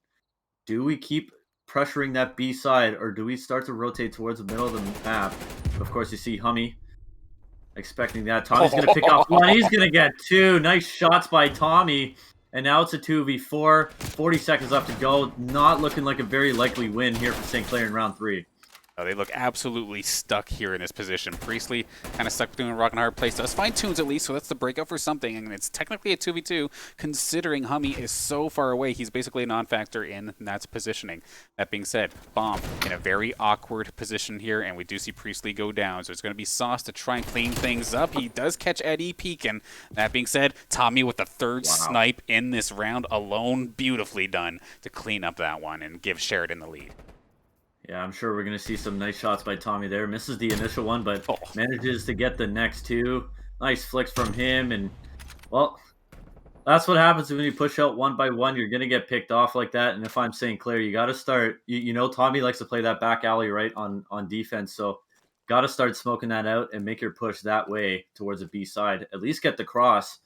Do we keep pressuring that B side, or do we start to rotate towards the middle of the map? Of course, you see Hummy expecting that. Tommy's going to pick off 1. He's going to get 2. Nice shots by Tommy. And now it's a 2v4. 40 seconds left to go. Not looking like a very likely win here for St. Clair in round 3. Oh, they look absolutely stuck here in this position. Priestley kind of stuck between a rock and a hard place. Does find Tunes at least, so that's the breakout for something. And it's technically a 2v2, considering Hummy is so far away. He's basically a non-factor in that's positioning. That being said, Bomb in a very awkward position here, and we do see Priestley go down. So it's going to be Sauce to try and clean things up. He does catch Eddie peeking. That being said, Tommy with the third snipe in this round alone, beautifully done to clean up that one and give Sheridan the lead. Yeah, I'm sure we're going to see some nice shots by Tommy there. Misses the initial one, but manages to get the next 2. Nice flicks from him, and, well, that's what happens when you push out 1 by 1. You're going to get picked off like that, and if I'm St. Clair, you got to start. You know Tommy likes to play that back alley right on defense, so got to start smoking that out and make your push that way towards the B side. At least get the cross,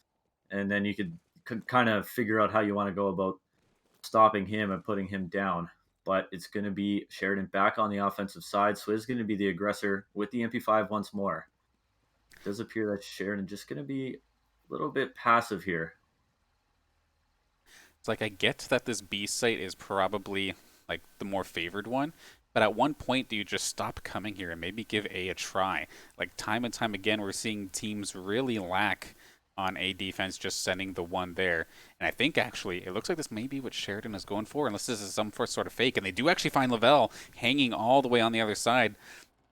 and then you could kind of figure out how you want to go about stopping him and putting him down. But it's going to be Sheridan back on the offensive side. Swizz is going to be the aggressor with the MP5 once more. It does appear that Sheridan just going to be a little bit passive here. It's like, I get that this B site is probably like the more favored one, but at one point do you just stop coming here and maybe give A try? Like, time and time again, we're seeing teams really lack on A defense, just sending the 1 there. And I think actually it looks like this may be what Sheridan is going for, unless this is some sort of fake. And they do actually find Lavelle hanging all the way on the other side,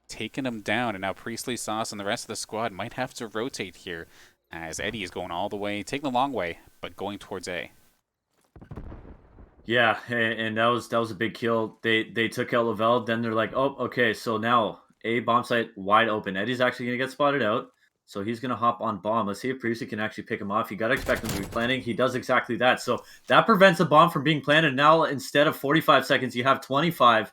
taking him down. And now Priestley, Sauce, and the rest of the squad might have to rotate here, as Eddie is going all the way, taking the long way, but going towards A. Yeah, and that was a big kill. They took out Lavelle. Then they're like, oh, okay, so now A bomb site wide open. Eddie's actually going to get spotted out. So he's going to hop on bomb. Let's see if Priestley can actually pick him off. You got to expect him to be planting. He does exactly that. So that prevents a bomb from being planted. Now, instead of 45 seconds, you have 25.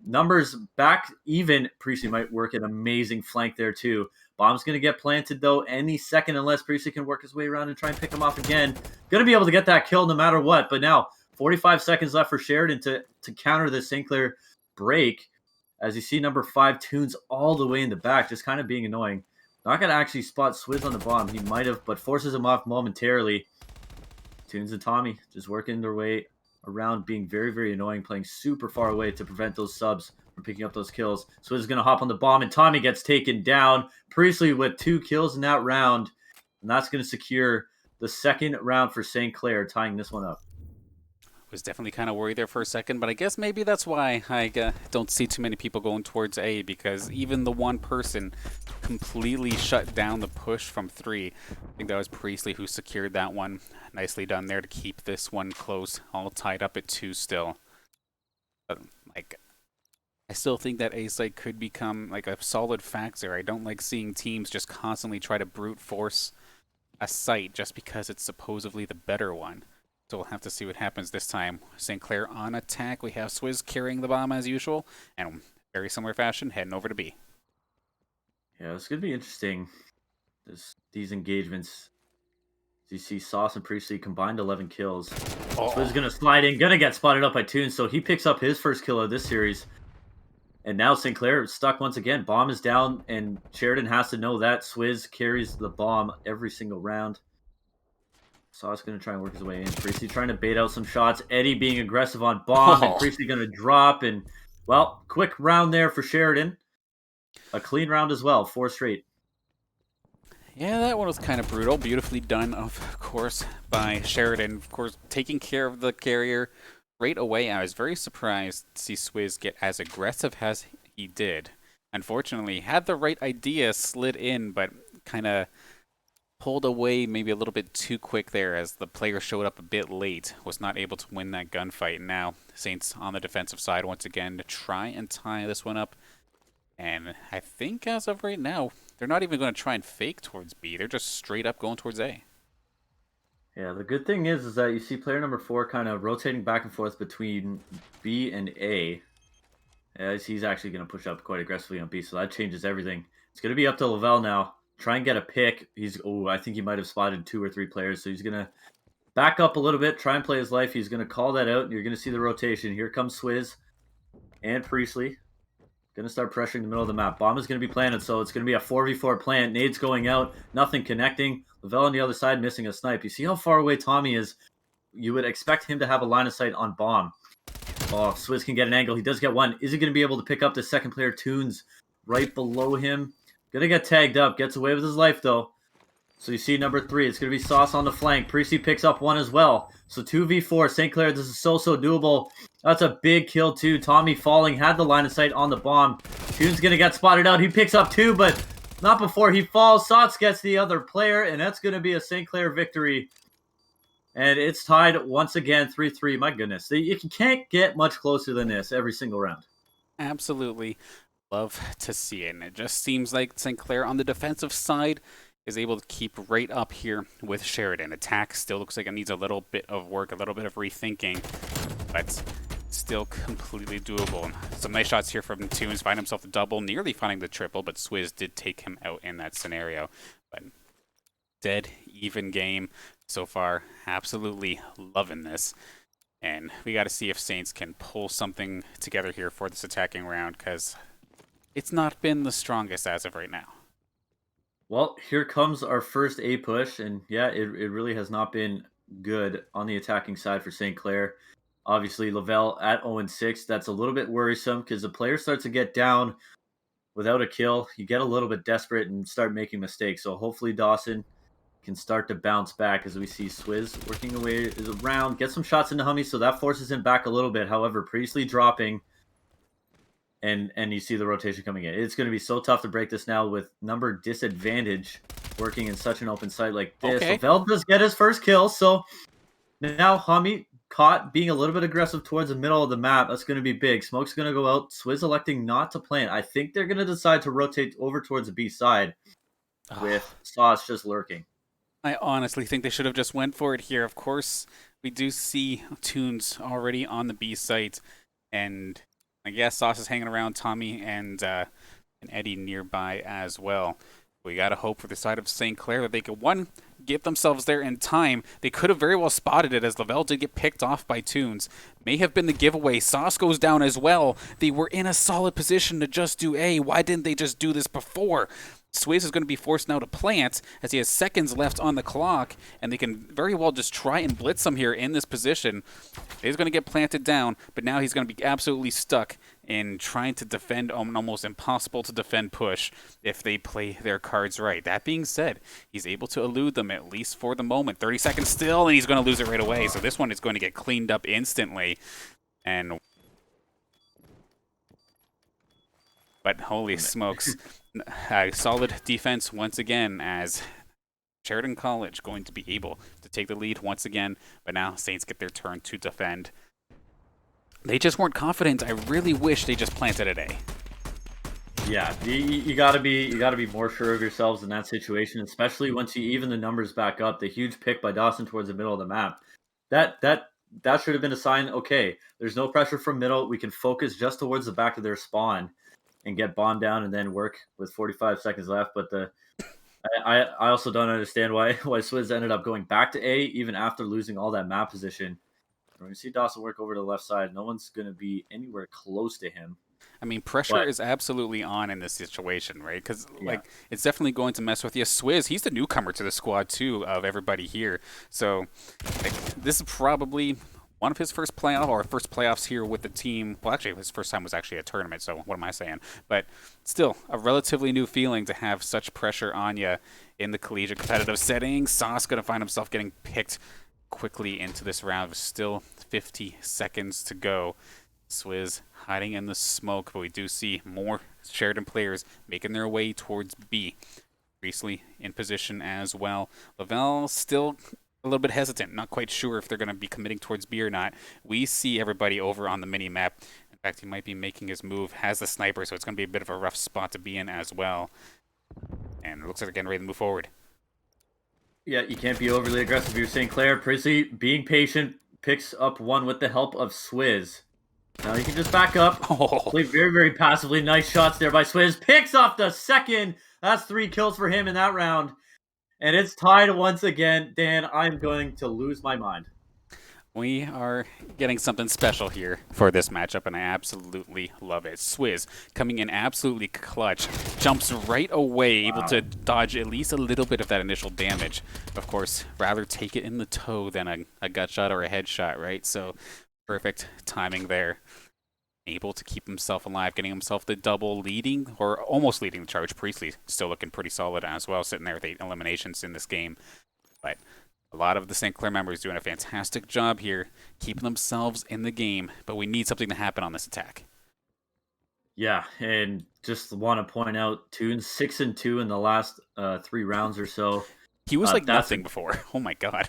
Numbers back even. Priestley might work an amazing flank there, too. Bomb's going to get planted, though, any second, unless Priestley can work his way around and try and pick him off again. Going to be able to get that kill no matter what. But now, 45 seconds left for Sheridan to counter the St. Clair break. As you see, number 5 Tunes all the way in the back, just kind of being annoying. Not going to actually spot Swizz on the bomb. He might have, but forces him off momentarily. Tunes and Tommy just working their way around, being very, very annoying, playing super far away to prevent those subs from picking up those kills. Swizz is going to hop on the bomb, and Tommy gets taken down. Priestley with 2 kills in that round, and that's going to secure the second round for St. Clair, tying this one up. Was definitely kind of worried there for a second, but I guess maybe that's why I don't see too many people going towards A, because even the one person completely shut down the push from 3. I think that was Priestley who secured that one. Nicely done there to keep this one close, all tied up at 2 still. But, like, I still think that A site could become like a solid factor. I don't like seeing teams just constantly try to brute force a site just because it's supposedly the better one. So we'll have to see what happens this time. St. Clair on attack. We have Swizz carrying the bomb as usual, and very similar fashion, heading over to B. Yeah, it's going to be interesting, these engagements. As you see, Sauce and Priestley combined 11 kills. Swizz is going to slide in, going to get spotted up by Toons, so he picks up his first kill of this series. And now St. Clair is stuck once again. Bomb is down, and Sheridan has to know that Swizz carries the bomb every single round. Sauce going to try and work his way in. Priestley trying to bait out some shots. Eddie being aggressive on bomb, and Priestley going to drop. And, well, quick round there for Sheridan. A clean round as well, 4 straight. Yeah, that one was kind of brutal. Beautifully done, of course, by Sheridan. Of course, taking care of the carrier right away. I was very surprised to see Swizz get as aggressive as he did. Unfortunately, had the right idea, slid in, but kind of pulled away maybe a little bit too quick there as the player showed up a bit late. Was not able to win that gunfight. Now, Saints on the defensive side once again to try and tie this one up. And I think as of right now, they're not even going to try and fake towards B. They're just straight up going towards A. Yeah, the good thing is that you see player number 4 kind of rotating back and forth between B and A. As he's actually going to push up quite aggressively on B, so that changes everything. It's going to be up to Lavelle now. Try and get a pick. I think he might have spotted 2 or 3 players, so he's going to back up a little bit, try and play his life. He's going to call that out, and you're going to see the rotation. Here comes Swizz and Priestley. Going to start pressuring the middle of the map. Bomb is going to be planted, so it's going to be a 4v4 plant. Nades going out, nothing connecting. Lavelle on the other side missing a snipe. You see how far away Tommy is? You would expect him to have a line of sight on bomb. Oh, Swizz can get an angle. He does get one. Is he going to be able to pick up the second player? Tunes right below him. Going to get tagged up. Gets away with his life, though. So you see number 3. It's going to be Sauce on the flank. Priestley picks up one as well. So 2v4. St. Clair, this is so doable. That's a big kill, too. Tommy falling. Had the line of sight on the bomb. Tunes going to get spotted out. He picks up 2, but not before he falls. Sauce gets the other player, and that's going to be a St. Clair victory. And it's tied once again, 3-3. My goodness. You can't get much closer than this every single round. Absolutely love to see it. And it just seems like St. Clair on the defensive side is able to keep right up here with Sheridan. Attack still looks like it needs a little bit of work, a little bit of rethinking, but still completely doable. Some nice shots here from Tunes. Find himself the double, nearly finding the triple, but Swizz did take him out in that scenario. But dead even game so far. Absolutely loving this. And we got to see if Saints can pull something together here for this attacking round, because it's not been the strongest as of right now. Well, here comes our first A push, and yeah, it really has not been good on the attacking side for St. Clair. Obviously, Lavelle at 0-6, that's a little bit worrisome because the player starts to get down without a kill. You get a little bit desperate and start making mistakes. So hopefully Dawson can start to bounce back as we see Swizz working away around, get some shots into Hummy, so that forces him back a little bit. However, Priestley dropping, and you see the rotation coming in. It's going to be so tough to break this now with number disadvantage working in such an open site like this. Okay. Lavelle does get his first kill, so now Hummy caught being a little bit aggressive towards the middle of the map. That's going to be big. Smoke's going to go out. Swizz electing not to plant. I think they're going to decide to rotate over towards the B side with Sauce just lurking. I honestly think they should have just went for it here. Of course, we do see Tunes already on the B site, and I guess Sauce is hanging around Tommy and Eddie nearby as well. We got to hope for the side of St. Clair that they could, one, get themselves there in time. They could have very well spotted it as Lavelle did get picked off by Tunes. May have been the giveaway. Sauce goes down as well. They were in a solid position to just do A. Why didn't they just do this before? Swizz is going to be forced now to plant as he has seconds left on the clock, and they can very well just try and blitz him here in this position. He's going to get planted down, but now he's going to be absolutely stuck in trying to defend an almost impossible to defend push if they play their cards right. That being said, he's able to elude them at least for the moment. 30 seconds still, and he's going to lose it right away. So this one is going to get cleaned up instantly. But holy smokes, solid defense once again as Sheridan College going to be able to take the lead once again. But now Saints get their turn to defend. They just weren't confident. I really wish they just planted at A. Yeah, you gotta be more sure of yourselves in that situation, especially once you even the numbers back up. The huge pick by Dawson towards the middle of the map. That should have been a sign. Okay, there's no pressure from middle. We can focus just towards the back of their spawn and get bomb down and then work with 45 seconds left. But I also don't understand why Swizz ended up going back to A even after losing all that map position. We're going to see Dawson work over to the left side. No one's going to be anywhere close to him. I mean, pressure But is absolutely on in this situation, right? Because yeah, like it's definitely going to mess with you. Swizz, he's the newcomer to the squad too of everybody here, so like, this is probably one of his first playoff or first playoffs here with the team. Well, actually, his first time was actually a tournament. So what am I saying? But still, a relatively new feeling to have such pressure on you in the collegiate competitive setting. Sauce going to find himself getting picked quickly into this round. With still 50 seconds to go. Swizz hiding in the smoke, but we do see more Sheridan players making their way towards B. Priestley in position as well. Lavelle still a little bit hesitant, not quite sure if they're going to be committing towards B or not. We see everybody over on the mini map. In fact, he might be making his move, has the sniper, so it's going to be a bit of a rough spot to be in as well. And it looks like they're getting ready to move forward. yeah, you can't be overly aggressive. You're saying Clair, Priestley being patient, picks up one with the help of Swizz. Now you can just back up. Oh, Play very, very passively. Nice shots there by Swizz. Picks off the second. That's 3 kills for him in that round. And it's tied once again. Dan, I'm going to lose my mind. we are getting something special here for this matchup, and I absolutely love it. Swizz coming in absolutely clutch, jumps right away, able to dodge at least a little bit of that initial damage. Of course, rather take it in the toe than a gut shot or a headshot, right? So perfect timing there. Able to keep himself alive, getting himself the double leading, or almost leading the charge. Priestley still looking pretty solid as well, sitting there with 8 eliminations in this game. But a lot of the St. Clair members doing a fantastic job here, keeping themselves in the game, but we need something to happen on this attack. Yeah, and just want to point out, Toons 6-2 in the last 3 rounds or so. He was like That's nothing before. Oh my god.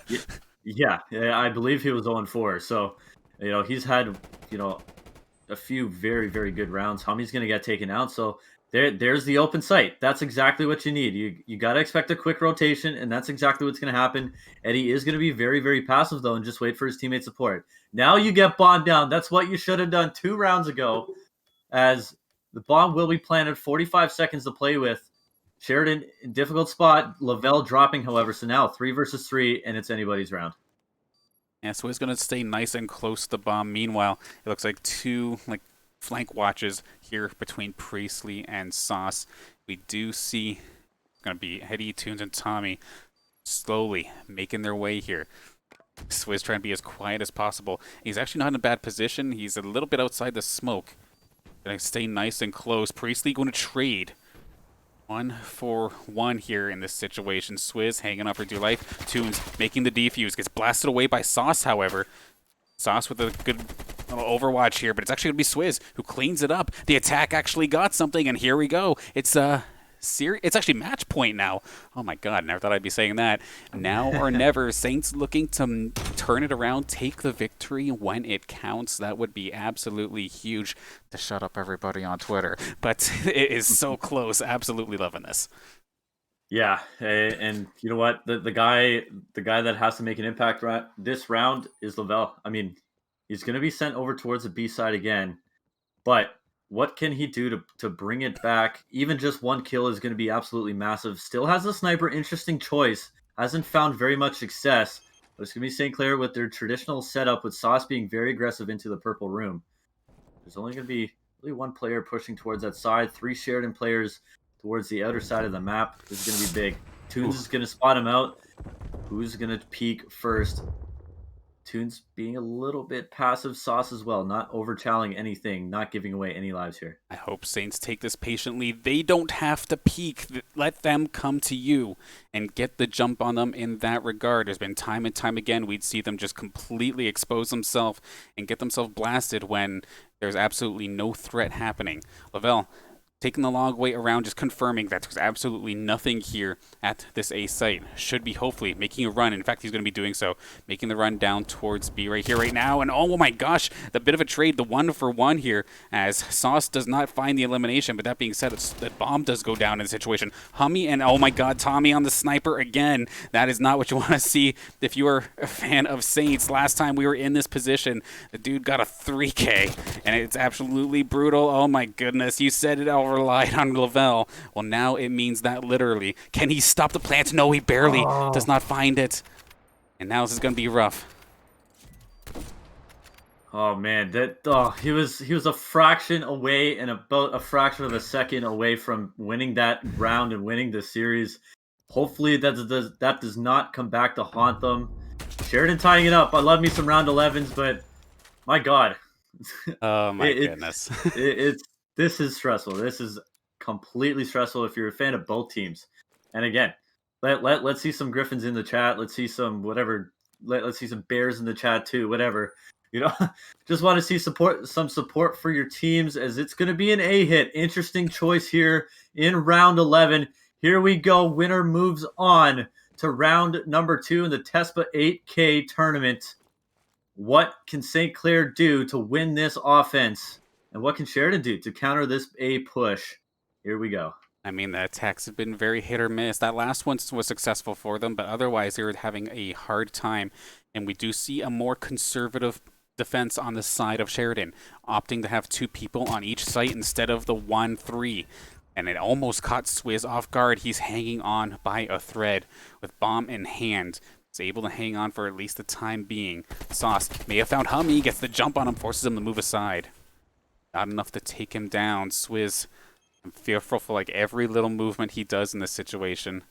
yeah, I believe he was 0-4. So, he's had, a few very, very good rounds. Hummy's going to get taken out. So there's the open site. That's exactly what you need. You got to expect a quick rotation, and that's exactly what's going to happen. Eddie is going to be very, very passive, though, and just wait for his teammate support. Now you get bombed down. That's what you should have done 2 rounds ago, as the bomb will be planted, 45 seconds to play with. Sheridan, difficult spot. Lavelle dropping, however. So now 3 versus 3, and it's anybody's round. Yeah, so he's going to stay nice and close to the bomb. Meanwhile, it looks like 2 flank watches here between Priestley and Sauce. We do see going to be Eddie, Toons, and Tommy slowly making their way here. Swizz trying to be as quiet as possible. He's actually not in a bad position. He's a little bit outside the smoke. Gonna stay nice and close. Priestley going to trade 1-for-1 here in this situation. Swizz hanging on for dear life. Toons making the defuse. Gets blasted away by Sauce, however. Sauce with a good little overwatch here, but it's actually going to be Swizz who cleans it up. The attack actually got something, and here we go. It's it's actually match point now. Oh my god, never thought I'd be saying that. Now or never. Saints looking to turn it around, take the victory when it counts. That would be absolutely huge to shut up everybody on Twitter. But it is so close. Absolutely loving this. Yeah, and you know what? The guy that has to make an impact this round is Lavelle. I mean, he's going to be sent over towards the B side again, but what can he do to bring it back? Even just 1 kill is going to be absolutely massive. Still has a sniper, interesting choice. Hasn't found very much success. But it's going to be St. Clair with their traditional setup, with Sauce being very aggressive into the purple room. There's only going to be really 1 player pushing towards that side. 3 Sheridan players towards the outer side of the map. This is going to be big. Toons is going to spot him out. Who's going to peek first? Toons being a little bit passive. Sauce as well, not overchalling anything, not giving away any lives here. I hope Saints take this patiently. They don't have to peek. Let them come to you and get the jump on them in that regard. There's been time and time again we'd see them just completely expose themselves and get themselves blasted when there's absolutely no threat happening. Lavelle taking the long way around, just confirming that there's absolutely nothing here at this A site. Should be hopefully making a run. In fact, he's going to be doing so, making the run down towards B right here, right now. And oh my gosh, the bit of a trade, the 1-for-1 here, as Sauce does not find the elimination. But that being said, that bomb does go down in the situation. Hummy and oh my god, Tommy on the sniper again. That is not what you want to see if you are a fan of Saints. Last time we were in this position, the dude got a 3K, and it's absolutely brutal. Oh my goodness, you said it all. Relied on Lavelle. Well, now it means that literally. Can he stop the plant? No, he barely does not find it. And now this is going to be rough. Oh man, he was a fraction away and about a fraction of a second away from winning that round and winning the series. Hopefully that does not come back to haunt them. Sheridan tying it up. I love me some round 11s, but my God, Oh my it's goodness. it's this is stressful. This is completely stressful if you're a fan of both teams. And again, let's see some Griffins in the chat. Let's see some whatever. Let's see some Bears in the chat too. Whatever, you know. Just want to see some support for your teams as it's going to be an A hit. Interesting choice here in round 11. Here we go. Winner moves on to round number 2 in the TESPA 8K tournament. What can St. Clair do to win this offense? And what can Sheridan do to counter this A push? Here we go. I mean, the attacks have been very hit or miss. That last one was successful for them, but otherwise they were having a hard time. And we do see a more conservative defense on the side of Sheridan, opting to have 2 people on each site instead of the 1-3. And it almost caught Swizz off guard. He's hanging on by a thread with bomb in hand. He's able to hang on for at least the time being. Sauce may have found Hummy, gets the jump on him, forces him to move aside. Not enough to take him down. Swizz, I'm fearful for like every little movement he does in this situation,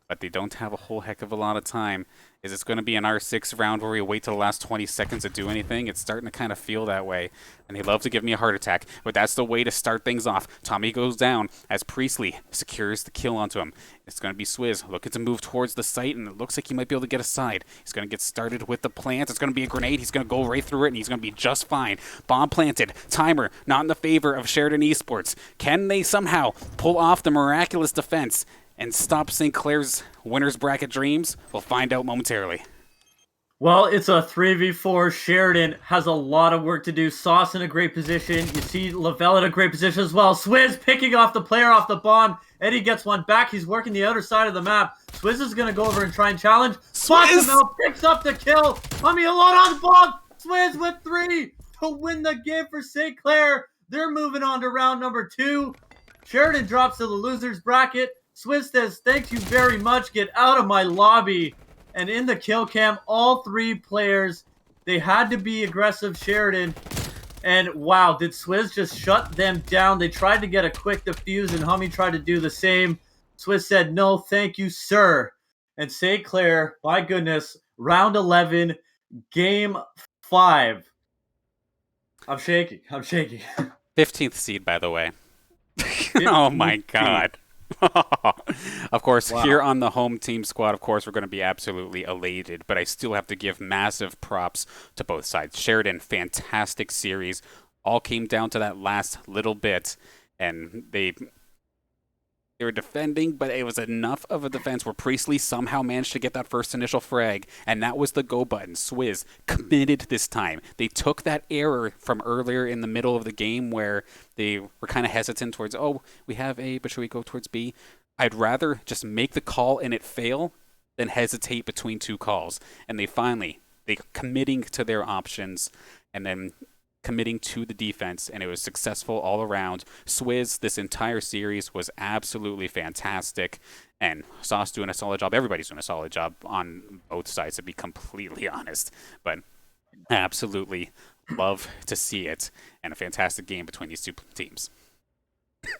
but they don't have a whole heck of a lot of time. Is this going to be an R6 round where we wait till the last 20 seconds to do anything? It's starting to kind of feel that way, and they love to give me a heart attack, but that's the way to start things off. Tommy goes down as Priestley secures the kill onto him. It's going to be Swizz looking to move towards the site, and it looks like he might be able to get a side. He's going to get started with the plant. It's going to be a grenade. He's going to go right through it, and he's going to be just fine. Bomb planted. Timer not in the favor of Sheridan Esports. Can they somehow pull off the miraculous defense and stop St. Clair's winner's bracket dreams? We'll find out momentarily. Well, it's a 3v4. Sheridan has a lot of work to do. Sauce in a great position. You see Lavelle in a great position as well. Swizz picking off the player off the bomb. Eddie gets one back. He's working the outer side of the map. Swizz is going to go over and try and challenge. Spots him out. Picks up the kill. Hummy alone on the bomb. Swizz with 3 to win the game for St. Clair. They're moving on to round number 2. Sheridan drops to the loser's bracket. Swizz says, thank you very much. Get out of my lobby. And in the kill cam, all 3 players, they had to be aggressive Sheridan. And wow, did Swizz just shut them down? They tried to get a quick defuse, and Hummy tried to do the same. Swizz said, no, thank you, sir. And St. Clair, my goodness, round 11, game 5. I'm shaking. 15th seed, by the way. Oh my god. Of course, wow. Here on the home team squad, of course, we're going to be absolutely elated, but I still have to give massive props to both sides. Sheridan, fantastic series. All came down to that last little bit, and they were defending, but it was enough of a defense where Priestley somehow managed to get that first initial frag, and that was the go button. Swizz committed this time. They took that error from earlier in the middle of the game where they were kind of hesitant towards, oh, we have A, but should we go towards B? I'd rather just make the call and it fail than hesitate between 2 calls. And they committing to their options and then committing to the defense, and it was successful all around. Swizz, this entire series was absolutely fantastic, and Sauce doing a solid job. Everybody's doing a solid job on both sides, to be completely honest. But I absolutely love to see it, and a fantastic game between these 2 teams.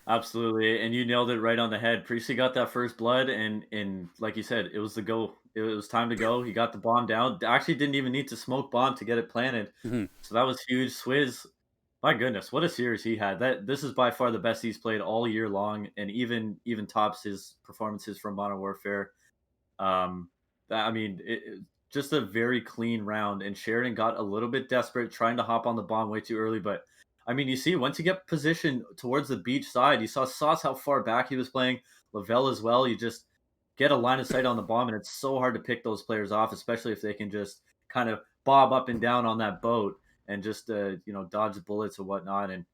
Absolutely, and you nailed it right on the head. Priestley got that first blood, and like you said, it was the go. It was time to go. He got the bomb down. Actually, didn't even need to smoke bomb to get it planted. Mm-hmm. So that was huge. Swizz, my goodness, what a series he had. This is by far the best he's played all year long, and even tops his performances from Modern Warfare. Just a very clean round. And Sheridan got a little bit desperate, trying to hop on the bomb way too early, but. I mean, you see, once you get positioned towards the beach side, you saw Sauce how far back he was playing, Lavelle as well. You just get a line of sight on the bomb, and it's so hard to pick those players off, especially if they can just kind of bob up and down on that boat and just dodge bullets or whatnot. And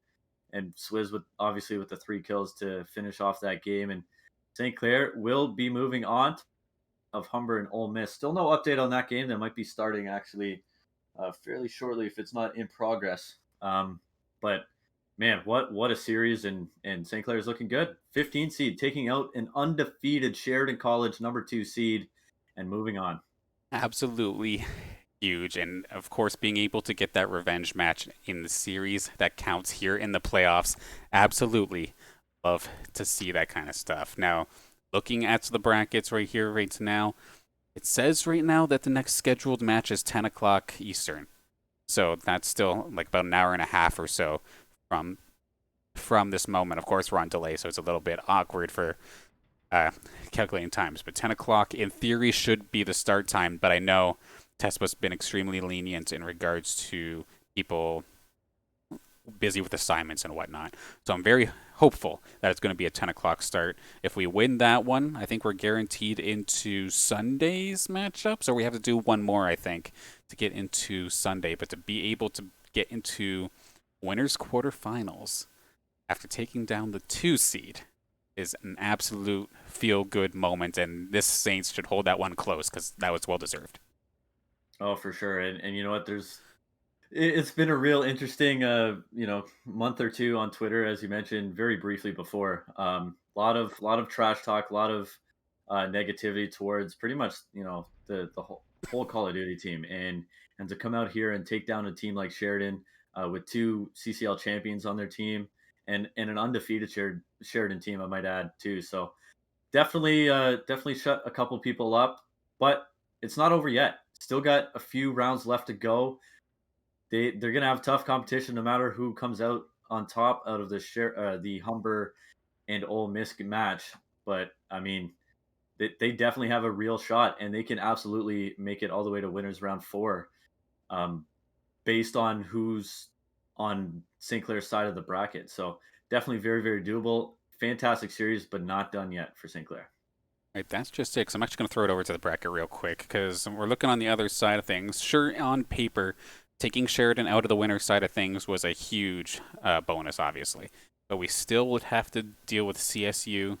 Swizz obviously with the 3 kills to finish off that game. And St. Clair will be moving on of Humber and Ole Miss. Still no update on that game. That might be starting actually fairly shortly if it's not in progress. But man, what a series, and St. Clair is looking good. 15 seed, taking out an undefeated Sheridan College number 2 seed and moving on. Absolutely huge. And of course, being able to get that revenge match in the series that counts here in the playoffs, absolutely love to see that kind of stuff. Now, looking at the brackets right here, right now, it says right now that the next scheduled match is 10 o'clock Eastern. So that's still like about an hour and a half or so from this moment. Of course, we're on delay, so it's a little bit awkward for calculating times. But 10 o'clock, in theory, should be the start time. But I know TESPA's been extremely lenient in regards to people busy with assignments and whatnot. So I'm very hopeful that it's going to be a 10 o'clock start. If we win that one, I think we're guaranteed into Sunday's matchups, or we have to do one more, I think, to get into Sunday. But to be able to get into winners quarterfinals after taking down the 2 seed is an absolute feel-good moment, and this Saints should hold that one close because that was well-deserved. Oh, for sure. And you know what? It's been a real interesting, month or two on Twitter, as you mentioned very briefly before. Lot of trash talk, a lot of negativity towards pretty much the whole Call of Duty team, and to come out here and take down a team like Sheridan with 2 CCL champions on their team and an undefeated Sheridan team, I might add too. So definitely shut a couple people up, but it's not over yet. Still got a few rounds left to go. They're gonna have tough competition no matter who comes out on top out of the Humber and Ole Miss match. But I mean, they definitely have a real shot, and they can absolutely make it all the way to winners round 4, um, based on who's on St. Clair's side of the bracket. So definitely very very doable. Fantastic series, but not done yet for St. Clair. Right, that's just it. 'Cause I'm actually going to throw it over to the bracket real quick because we're looking on the other side of things. Sure, on paper, taking Sheridan out of the winner side of things was a huge bonus, obviously. But we still would have to deal with CSU,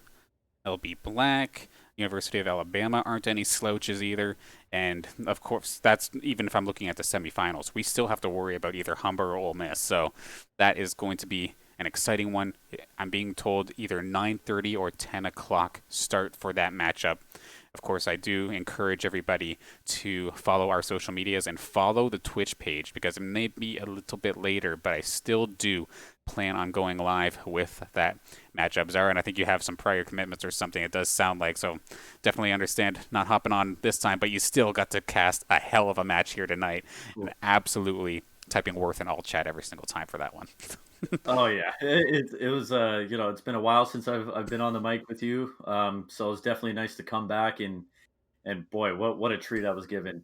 LB Black, University of Alabama aren't any slouches either. And of course, that's even if I'm looking at the semifinals, we still have to worry about either Humber or Ole Miss. So that is going to be an exciting one. I'm being told either 9:30 or 10 o'clock start for that matchup. Of course, I do encourage everybody to follow our social medias and follow the Twitch page because it may be a little bit later, but I still do plan on going live with that matchup. Zara, and I think you have some prior commitments or something, it does sound like, so definitely understand not hopping on this time, but you still got to cast a hell of a match here tonight. Cool. And absolutely typing worth in all chat every single time for that one. Oh yeah, it was it's been a while since I've been on the mic with you, so it was definitely nice to come back and boy, what a treat I was given.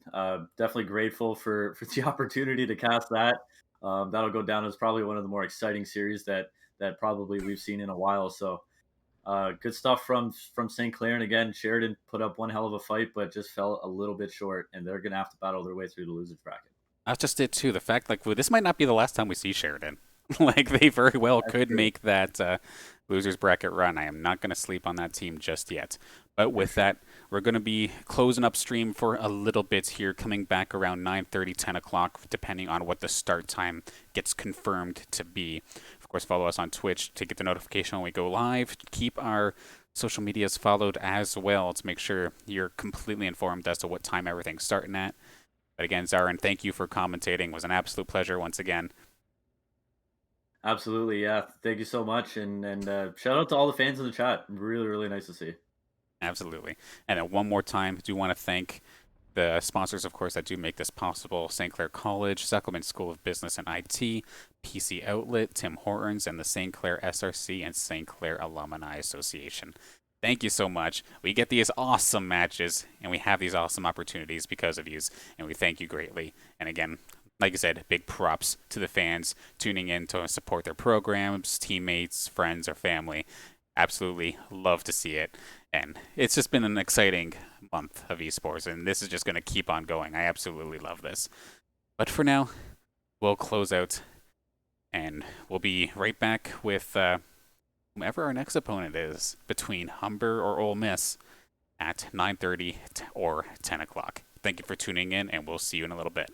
Definitely grateful for the opportunity to cast that. That'll go down as probably one of the more exciting series that probably we've seen in a while. So good stuff from St. Clair, and again, Sheridan put up one hell of a fight, but just fell a little bit short, and they're gonna have to battle their way through the losers bracket. That's just it too. The fact, like, well, this might not be the last time we see Sheridan. Like, they very well That's could true. make that losers bracket run. I am not going to sleep on that team just yet. But with that, we're going to be closing upstream for a little bit here, coming back around 9:30, 10 o'clock, depending on what the start time gets confirmed to be. Of course, follow us on Twitch to get the notification when we go live. Keep our social medias followed as well to make sure you're completely informed as to what time everything's starting at. But again, Zarin, thank you for commentating. It was an absolute pleasure once again. Absolutely, yeah. Thank you so much, and shout out to all the fans in the chat. Really, really nice to see. Absolutely. And then one more time, I do want to thank the sponsors, of course, that do make this possible: St. Clair College, Suckleman School of Business and IT, PC Outlet, Tim Hortons, and the St. Clair SRC and St. Clair Alumni Association. Thank you so much. We get these awesome matches and we have these awesome opportunities because of you, and we thank you greatly. And again, like I said, big props to the fans tuning in to support their programs, teammates, friends, or family. Absolutely love to see it. And it's just been an exciting month of esports, and this is just going to keep on going. I absolutely love this. But for now, we'll close out, and we'll be right back with whomever our next opponent is between Humber or Ole Miss at 9:30 or 10 o'clock. Thank you for tuning in, and we'll see you in a little bit.